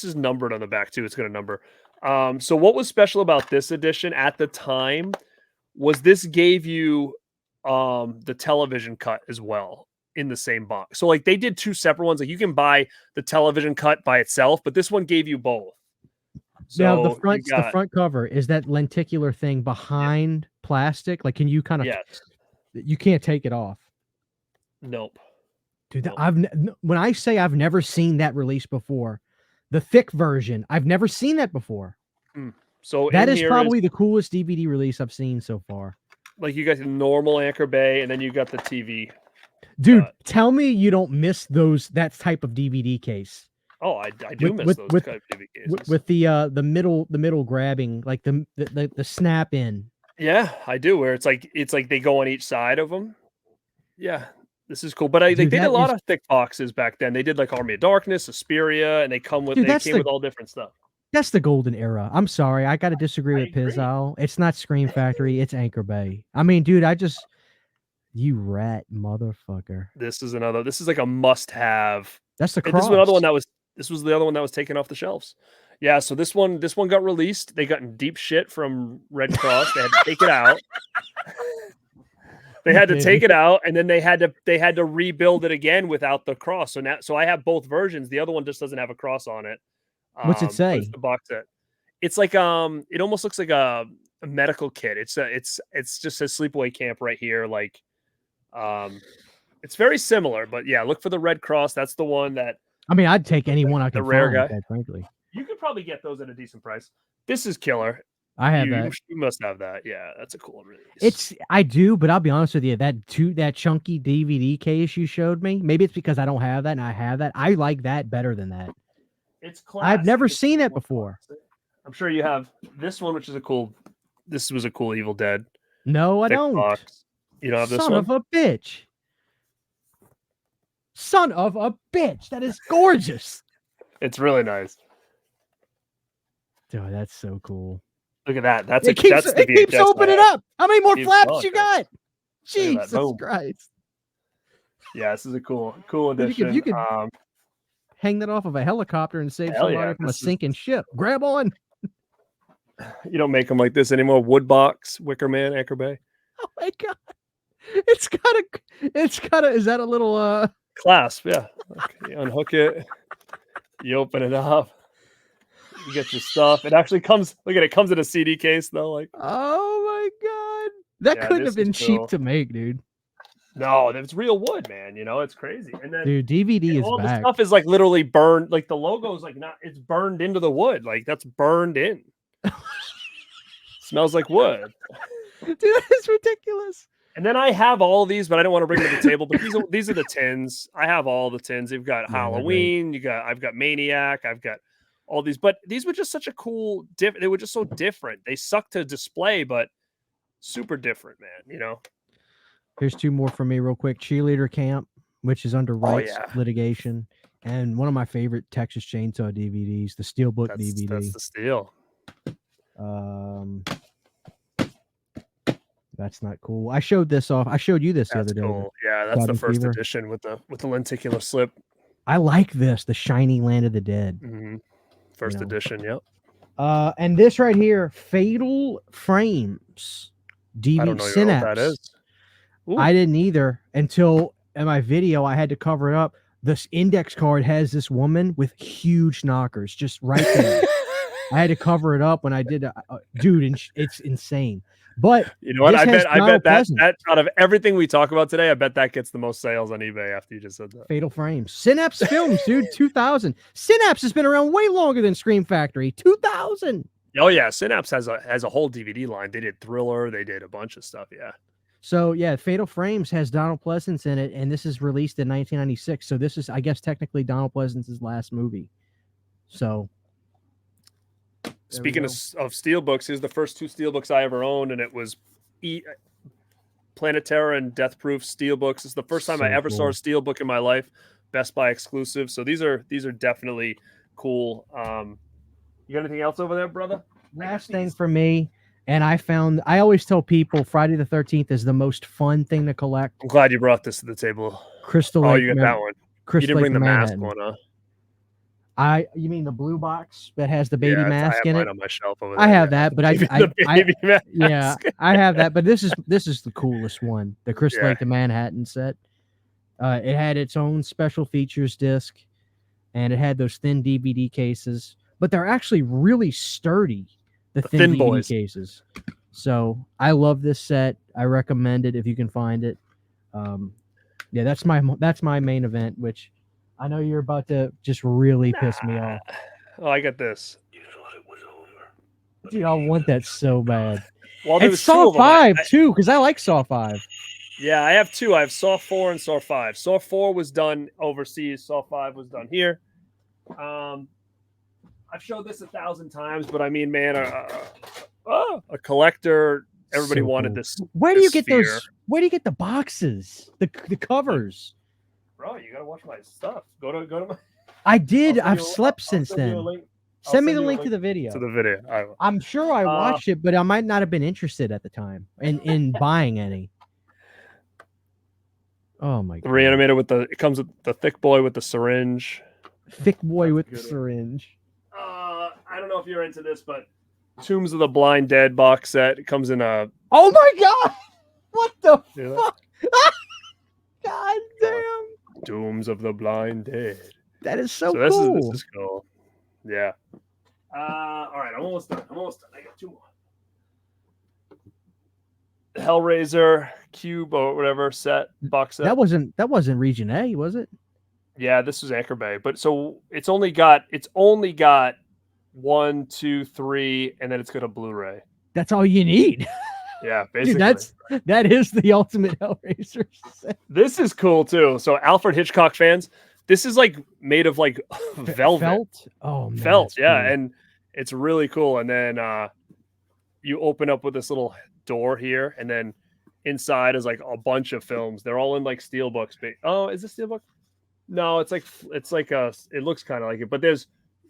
is numbered on the back too. It's got a number. So what was special about this edition at the time was this gave you the television cut as well in the same box. So like they did two separate ones. Like you can buy the television cut by itself, but this one gave you both. So now the front cover is that lenticular thing behind plastic. Like, can you kind of? Yes. You can't take it off. Nope. Dude, Well, when I say I've never seen that release before, the thick version, I've never seen that before. so That in is here is probably the coolest DVD release I've seen so far. like you got the normal Anchor Bay, and then you got the TV. Dude, tell me you don't miss that type of DVD case. Oh, I do With miss with those with kind of TV cases. with the middle grabbing, like the snap in. Yeah, I do. Where it's like they go on each side of them. Yeah, this is cool. But they Dude, did a that lot is of thick boxes back then. They did like Army of Darkness, Suspiria, and dude, they came with all different stuff. that's the golden era. I'm sorry, I got to disagree I with agree. Pizzile. It's not Scream Factory, it's Anchor Bay. I mean, dude, you rat motherfucker. This is another. This is like a must-have. That's the And this is another one cross. that was. This was the other one that was taken off the shelves. Yeah, so this one got released. They got in deep shit from Red Cross. They had to take it out. They had to take it out, and then they had to rebuild it again without the cross. So I have both versions. The other one just doesn't have a cross on it. What's it But it's say? the box set. It's like it almost looks like a medical kit. It's just says sleepaway camp right here. Like it's very similar, but yeah, look for the Red Cross. That's the one that I mean, I'd take any one I the can rare find, guy. quite frankly. You could probably get those at a decent price. This is killer. I have that. You must have that. Yeah, that's a cool release. I do, but I'll be honest with you, that chunky DVD case you showed me, maybe it's because I don't have that and I have that. I like that better than that. It's classic. I've never seen that before. Classic. I'm sure you have this one, which is this was a cool Evil Dead. No, I don't. Box. You don't have this one? Son of a bitch. Son of a bitch. That is gorgeous. It's really nice. Dude, that's so cool. Look at that. It keeps opening up. How many more flaps you got? Jesus Christ. Yeah, this is a cool edition. You could hang that off of a helicopter and save somebody from a sinking ship. Grab on. You don't make them like this anymore. Wood box, Wicker Man, Anchor Bay. Oh my god. It's got a is that a little clasp, yeah. Okay, you unhook it, you open it up, you get your stuff. It actually comes, look at it, comes in a CD case though. Like, oh my god. That couldn't have been cheap to make, dude. No, it's real wood, man. You know, it's crazy. And then dude, DVD is all back. the stuff is like literally burned, like the logo's like it's burned into the wood. Like that's burned in. Smells like wood. Dude, that is ridiculous. And then I have all these, but I don't want to bring them to the table. But these are the tins. I have all the tins. You've got Halloween. I've got Maniac. I've got all these. But these were just such a cool. They were just so different. They suck to display, but super different, man. You know. Here's two more for me, real quick. Cheerleader Camp, which is under rights litigation, and one of my favorite Texas Chainsaw DVDs, the Steelbook DVD. That's the Steel. That's not cool. I showed this off. I showed you this the other day. Cool. Yeah, that's the first edition with the lenticular slip. I like this, the Shiny Land of the Dead. First edition, yep. And this right here, Fatal Frames DVD. I don't know Synapse. what that is. Ooh. I didn't either until in my video I had to cover it up. This index card has this woman with huge knockers just right there. I had to cover it up when I did, dude. And it's insane. But you know what? I bet that out of everything we talk about today, I bet that gets the most sales on eBay after you just said that. Fatal Frames, Synapse Films, dude. 2000. Synapse has been around way longer than Scream Factory. 2000. Oh yeah, Synapse has a whole DVD line. They did Thriller. They did a bunch of stuff. Yeah. So yeah, Fatal Frames has Donald Pleasance in it, and this is released in 1996. So this is, I guess, technically Donald Pleasance's last movie. So. Speaking of steelbooks, here's the first two steelbooks I ever owned, and it was Planetara and Death Proof steelbooks. It's the first time I ever saw a steelbook in my life. Best Buy exclusive. So these are definitely cool. You got anything else over there, brother? Last thing for me, and I always tell people Friday the 13th is the most fun thing to collect. I'm glad you brought this to the table. Crystal Lake. Oh, you got that one. You didn't bring the mask one, huh? You mean the blue box that has the baby mask in it? I have mine on my shelf over there. I have that, but yeah, I have that, but this is the coolest one, the Crystal Lake to Manhattan set. It had its own special features disc, and it had those thin DVD cases, but they're actually really sturdy. The thin DVD cases. So I love this set. I recommend it if you can find it. Yeah, that's my main event, which I know you're about to just really piss me Nah. off. Oh, I got this. Dude, I want that so bad. Well, there And was two Saw of them. 5 too, because I like Saw 5. Yeah, I have two. I have Saw 4 and Saw 5. Saw 4 was done overseas. Saw 5 was done here. I've showed this 1,000 times, but I mean, man, a collector. Everybody So wanted cool. this. Where do This you get sphere. those? Where do you get the boxes? The covers? Bro, you gotta watch my stuff. Go to my. I did. I've slept since send you a then. link. Send me send the you a link to the video. To the video. I will. I'm sure I watched it, but I might not have been interested at the time in buying any. Oh my god. Reanimator with it comes with the thick boy with the syringe. Thick boy with the syringe. I don't know if you're into this, but Tombs of the Blind Dead box set. It comes in a. Oh my god! What the fuck? God damn! Tombs of the Blind Dead. That is so this cool. This is cool. Yeah. All right, I'm almost done. I got two more. Hellraiser cube or whatever set box set. That wasn't Region A, was it? Yeah, this was Anchor Bay, but so it's only got 1, 2, 3, and then it's got a Blu-ray. That's all you need. Yeah, basically. Dude, that is the ultimate Hellraiser set. This is cool too. So Alfred Hitchcock fans, this is like made of like velvet. Felt? Oh man. Felt, yeah, cool. and it's really cool. And then you open up with this little door here, and then inside is like a bunch of films. They're all in like steelbooks. Oh, is this steelbook? No, it looks kind of like it, but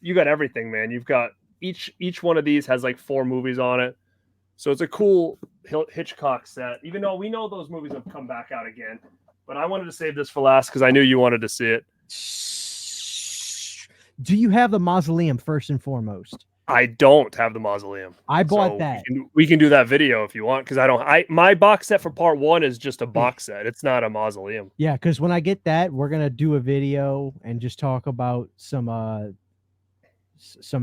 you got everything, man. You've got each one of these has like 4 movies on it. So it's a cool Hitchcock set, even though we know those movies have come back out again. But I wanted to save this for last because I knew you wanted to see it. Do you have the Mausoleum first and foremost? I don't have the Mausoleum. I bought that. We can do that video if you want, because my box set for part 1 is just a box set. It's not a Mausoleum. Yeah, because when I get that, we're gonna do a video and just talk about some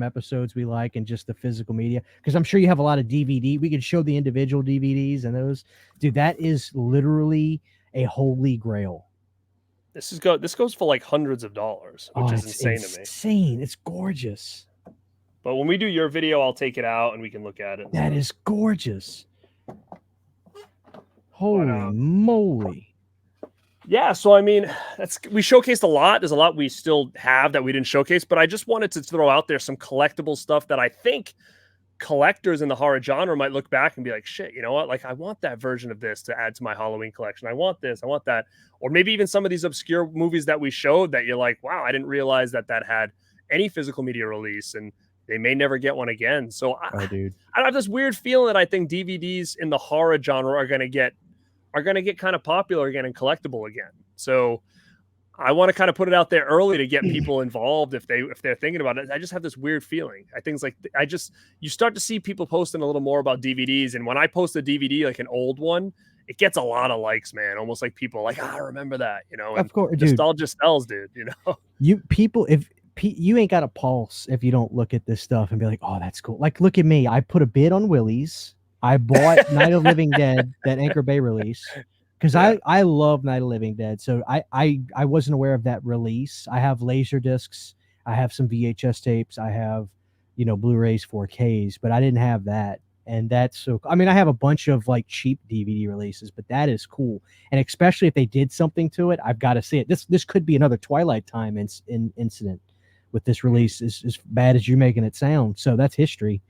episodes we like and just the physical media, because I'm sure you have a lot of DVD. We could show the individual DVDs and those. Dude, that is literally a holy grail. This goes for like hundreds of dollars, which is insane to me. Insane. It's gorgeous. But when we do your video, I'll take it out and we can look at it. That is gorgeous. Holy moly. Yeah, so I mean, we showcased a lot. There's a lot we still have that we didn't showcase, but I just wanted to throw out there some collectible stuff that I think collectors in the horror genre might look back and be like, shit, you know what? Like, I want that version of this to add to my Halloween collection. I want this, I want that. Or maybe even some of these obscure movies that we showed that you're like, wow, I didn't realize that had any physical media release, and they may never get one again. So dude, I have this weird feeling that I think DVDs in the horror genre are going to get kind of popular again and collectible again. So I want to kind of put it out there early to get people involved if they're thinking about it. I just have this weird feeling. You start to see people posting a little more about DVDs, and when I post a DVD, like an old one, it gets a lot of likes, man. Almost like people are like, I remember that, you know. And of course, nostalgia sells, dude. You know, you ain't got a pulse if you don't look at this stuff and be like, oh, that's cool. Like, look at me. I put a bid on Willie's. I bought Night of Living Dead, that Anchor Bay release, because I love Night of Living Dead. So I wasn't aware of that release. I have laser discs. I have some VHS tapes. I have, Blu-rays, 4Ks, but I didn't have that. And that's so, I mean, I have a bunch of like cheap DVD releases, but that is cool. And especially if they did something to it, I've got to see it. This could be another Twilight Time incident with this release, as bad as you're making it sound. So that's history.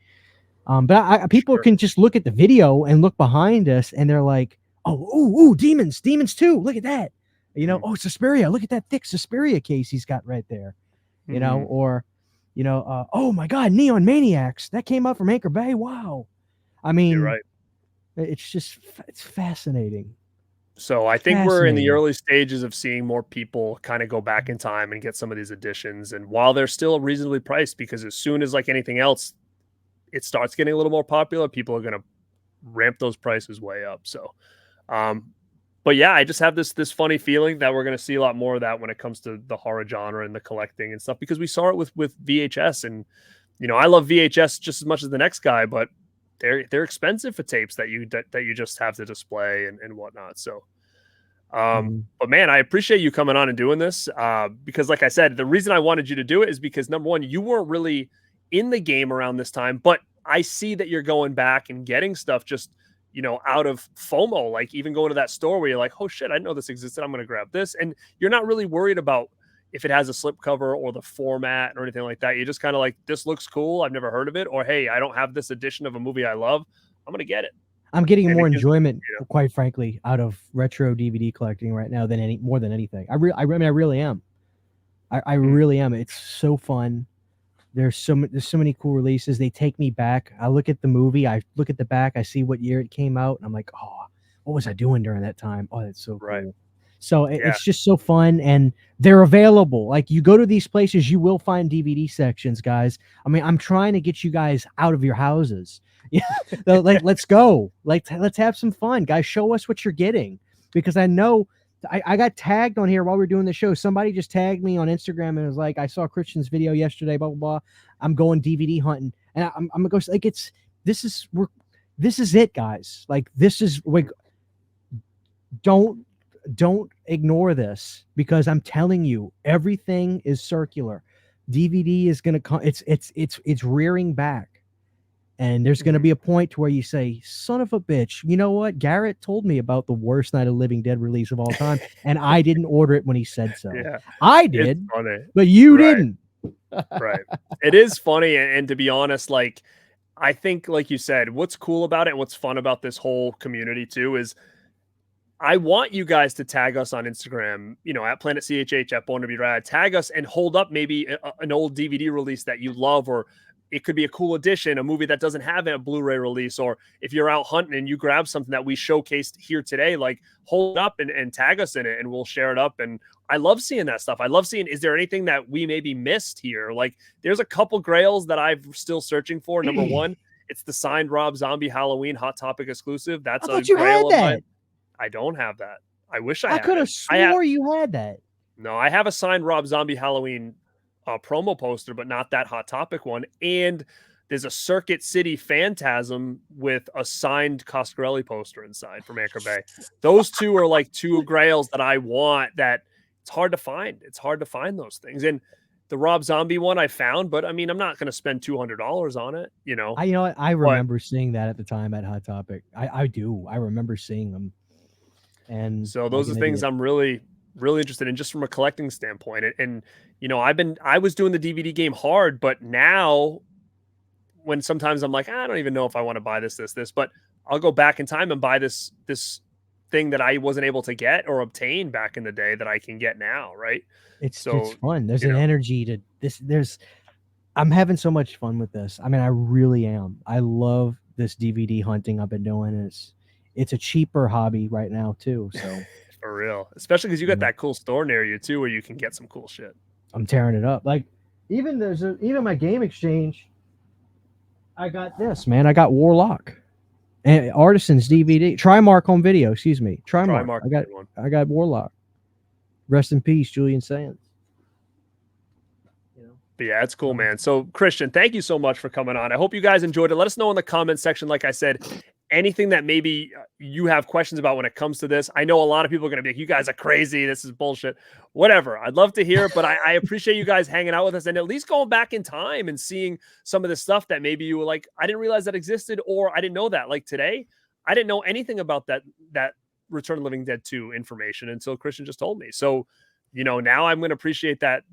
But people can just look at the video and look behind us, and they're like, "Oh, demons too! Look at that!" Oh, Suspiria! Look at that thick Suspiria case he's got right there. Or, oh my God, Neon Maniacs, that came out from Anchor Bay. Wow, I mean, you're right. It's fascinating. So I think we're in the early stages of seeing more people kind of go back in time and get some of these editions, and while they're still reasonably priced, because as soon as like anything else, it starts getting a little more popular, people are going to ramp those prices way up. So, but yeah, I just have this funny feeling that we're going to see a lot more of that when it comes to the horror genre and the collecting and stuff, because we saw it with VHS, and, I love VHS just as much as the next guy, but they're expensive for tapes that you just have to display and whatnot. So, Mhm. But man, I appreciate you coming on and doing this because, like I said, the reason I wanted you to do it is because number one, you weren't really in the game around this time, but I see that you're going back and getting stuff just out of FOMO, like even going to that store where you're like, oh shit, I didn't know this existed. I'm going to grab this, and you're not really worried about if it has a slip cover or the format or anything like that. You're just kind of like, this looks cool. I've never heard of it, or hey, I don't have this edition of a movie I love. I'm going to get it, I'm getting and more it gives enjoyment, you know. quite frankly, out of retro DVD collecting right now than more than anything. I mean, I really am. I Mm, really am. It's so fun. There's so many cool releases. They take me back. I look at the movie, I look at the back, I see what year it came out, and I'm like, oh, what was I doing during that time? Oh, that's so right. cool. So Yeah. it's just so fun, and they're available. Like, you go to these places, you will find DVD sections, guys. I mean, I'm trying to get you guys out of your houses. Yeah, like, let's go. Like, let's have some fun, guys. Show us what you're getting, because I know I got tagged on here while we were doing the show. Somebody just tagged me on Instagram and was like, I saw Christian's video yesterday, blah, blah, blah. I'm going DVD hunting. And I'm going to go, like, this is, this is it, guys. Like, this is, like, don't ignore this, because I'm telling you, everything is circular. DVD is going to come. It's rearing back. And there's going to Mhm. be a point to where you say, son of a bitch, you know what? Garrett told me about the worst Night of the Living Dead release of all time, and I didn't order it when he said so. Yeah. I It's did, funny. but you Right. didn't. Right. It is funny, and to be honest, like, I think, like you said, what's cool about it and what's fun about this whole community too is I want you guys to tag us on Instagram, at Planet CHH, at Born to Be Rad. Tag us and hold up maybe an old DVD release that you love, or it could be a cool edition, a movie that doesn't have a Blu-ray release, or if you're out hunting and you grab something that we showcased here today, like hold it up and tag us in it, and we'll share it up. And I love seeing that stuff. I love seeing, is there anything that we maybe missed here? Like, there's a couple grails that I'm still searching for. Number one, it's the signed Rob Zombie Halloween Hot Topic exclusive. I That's a thought you had grail of mine. that. I don't have that. I wish I I had could it. have swore you had that. No, I have a signed Rob Zombie Halloween promo poster, but not that Hot Topic one. And there's a Circuit City Phantasm with a signed Coscarelli poster inside from Anchor Bay. Those two are like two grails that I want, that it's hard to find. It's hard to find those things. And the Rob Zombie one I found, but I mean, I'm not going to spend $200 on it, You know what? I but remember seeing that at the time at Hot Topic. I do. I remember seeing them, and so like those are an things idiot. I'm really, really interested in, just from a collecting standpoint. And I was doing the DVD game hard, but now when sometimes I'm like, I don't even know if I want to buy this, but I'll go back in time and buy this thing that I wasn't able to get or obtain back in the day that I can get now, right? It's So, fun. There's you an know, energy to this. I'm having so much fun with this. I mean, I really am. I love this DVD hunting I've been doing. It's a cheaper hobby right now too. So, for real, especially because you you got know, that cool store near you too, where you can get some cool shit. I'm tearing it up. Like, even my game exchange, I got this, man. I got Warlock and Artisans DVD, Trimark home video. Excuse me, Trimark. Trimark, good one. I got Warlock. Rest in peace, Julian Sands. You But yeah, it's cool, know, man. So, Christian, thank you so much for coming on. I hope you guys enjoyed it. Let us know in the comment section, like I said, anything that maybe you have questions about when it comes to this. I know a lot of people are going to be like, you guys are crazy. This is bullshit. Whatever. I'd love to hear it, but I appreciate you guys hanging out with us and at least going back in time and seeing some of the stuff that maybe you were like, I didn't realize that existed, or I didn't know that. Like today, I didn't know anything about that Return of the Living Dead 2 information until Christian just told me. So, now I'm going to appreciate that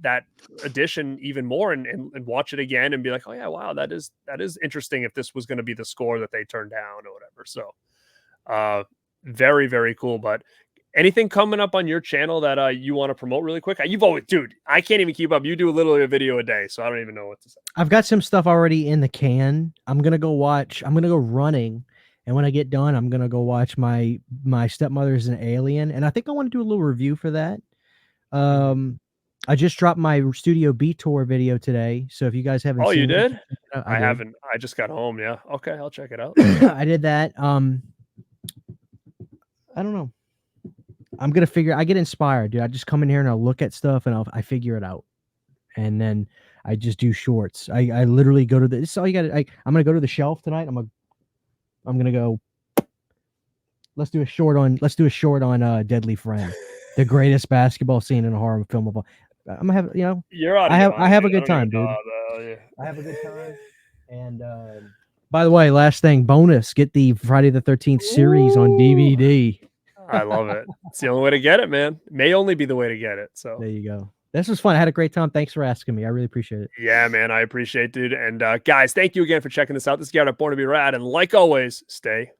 edition even more, and watch it again and be like, oh yeah, wow, that is interesting, if this was going to be the score that they turned down or whatever. So very, very cool. But anything coming up on your channel that you want to promote really quick? You've always, dude, I can't even keep up. You do literally a video a day, so I don't even know what to say. I've got some stuff already in the can. I'm gonna go running, and when I get done, I'm gonna go watch my stepmother's an alien, and I think I want to do a little review for that. Mhm. I just dropped my Studio B tour video today, so if you guys haven't Oh, you seen it, did? I I did. haven't. I just got home. Yeah. Okay, I'll check it out. I did that. I don't know. I'm gonna figure. I get inspired, dude. I just come in here and I look at stuff and I figure it out, and then I just do shorts. I literally go to the. This is all you got. I'm gonna go to the shelf tonight. I'm gonna go Let's do a short on Deadly Friend, the greatest basketball scene in a horror film of all. I'm gonna have, You're out I of your have I mind, have dude. a I good don't even time, know dude. how the hell you. I have a good time. And by the way, last thing, bonus, get the Friday the 13th series on Ooh, DVD. I love it. It's the only way to get it, man. May only be the way to get it. So There you go. This was fun. I had a great time. Thanks for asking me. I really appreciate it. yeah, man, I appreciate it, dude. And guys, thank you again for checking this out. This is Garrett, Born to Be Rad, and like always, stay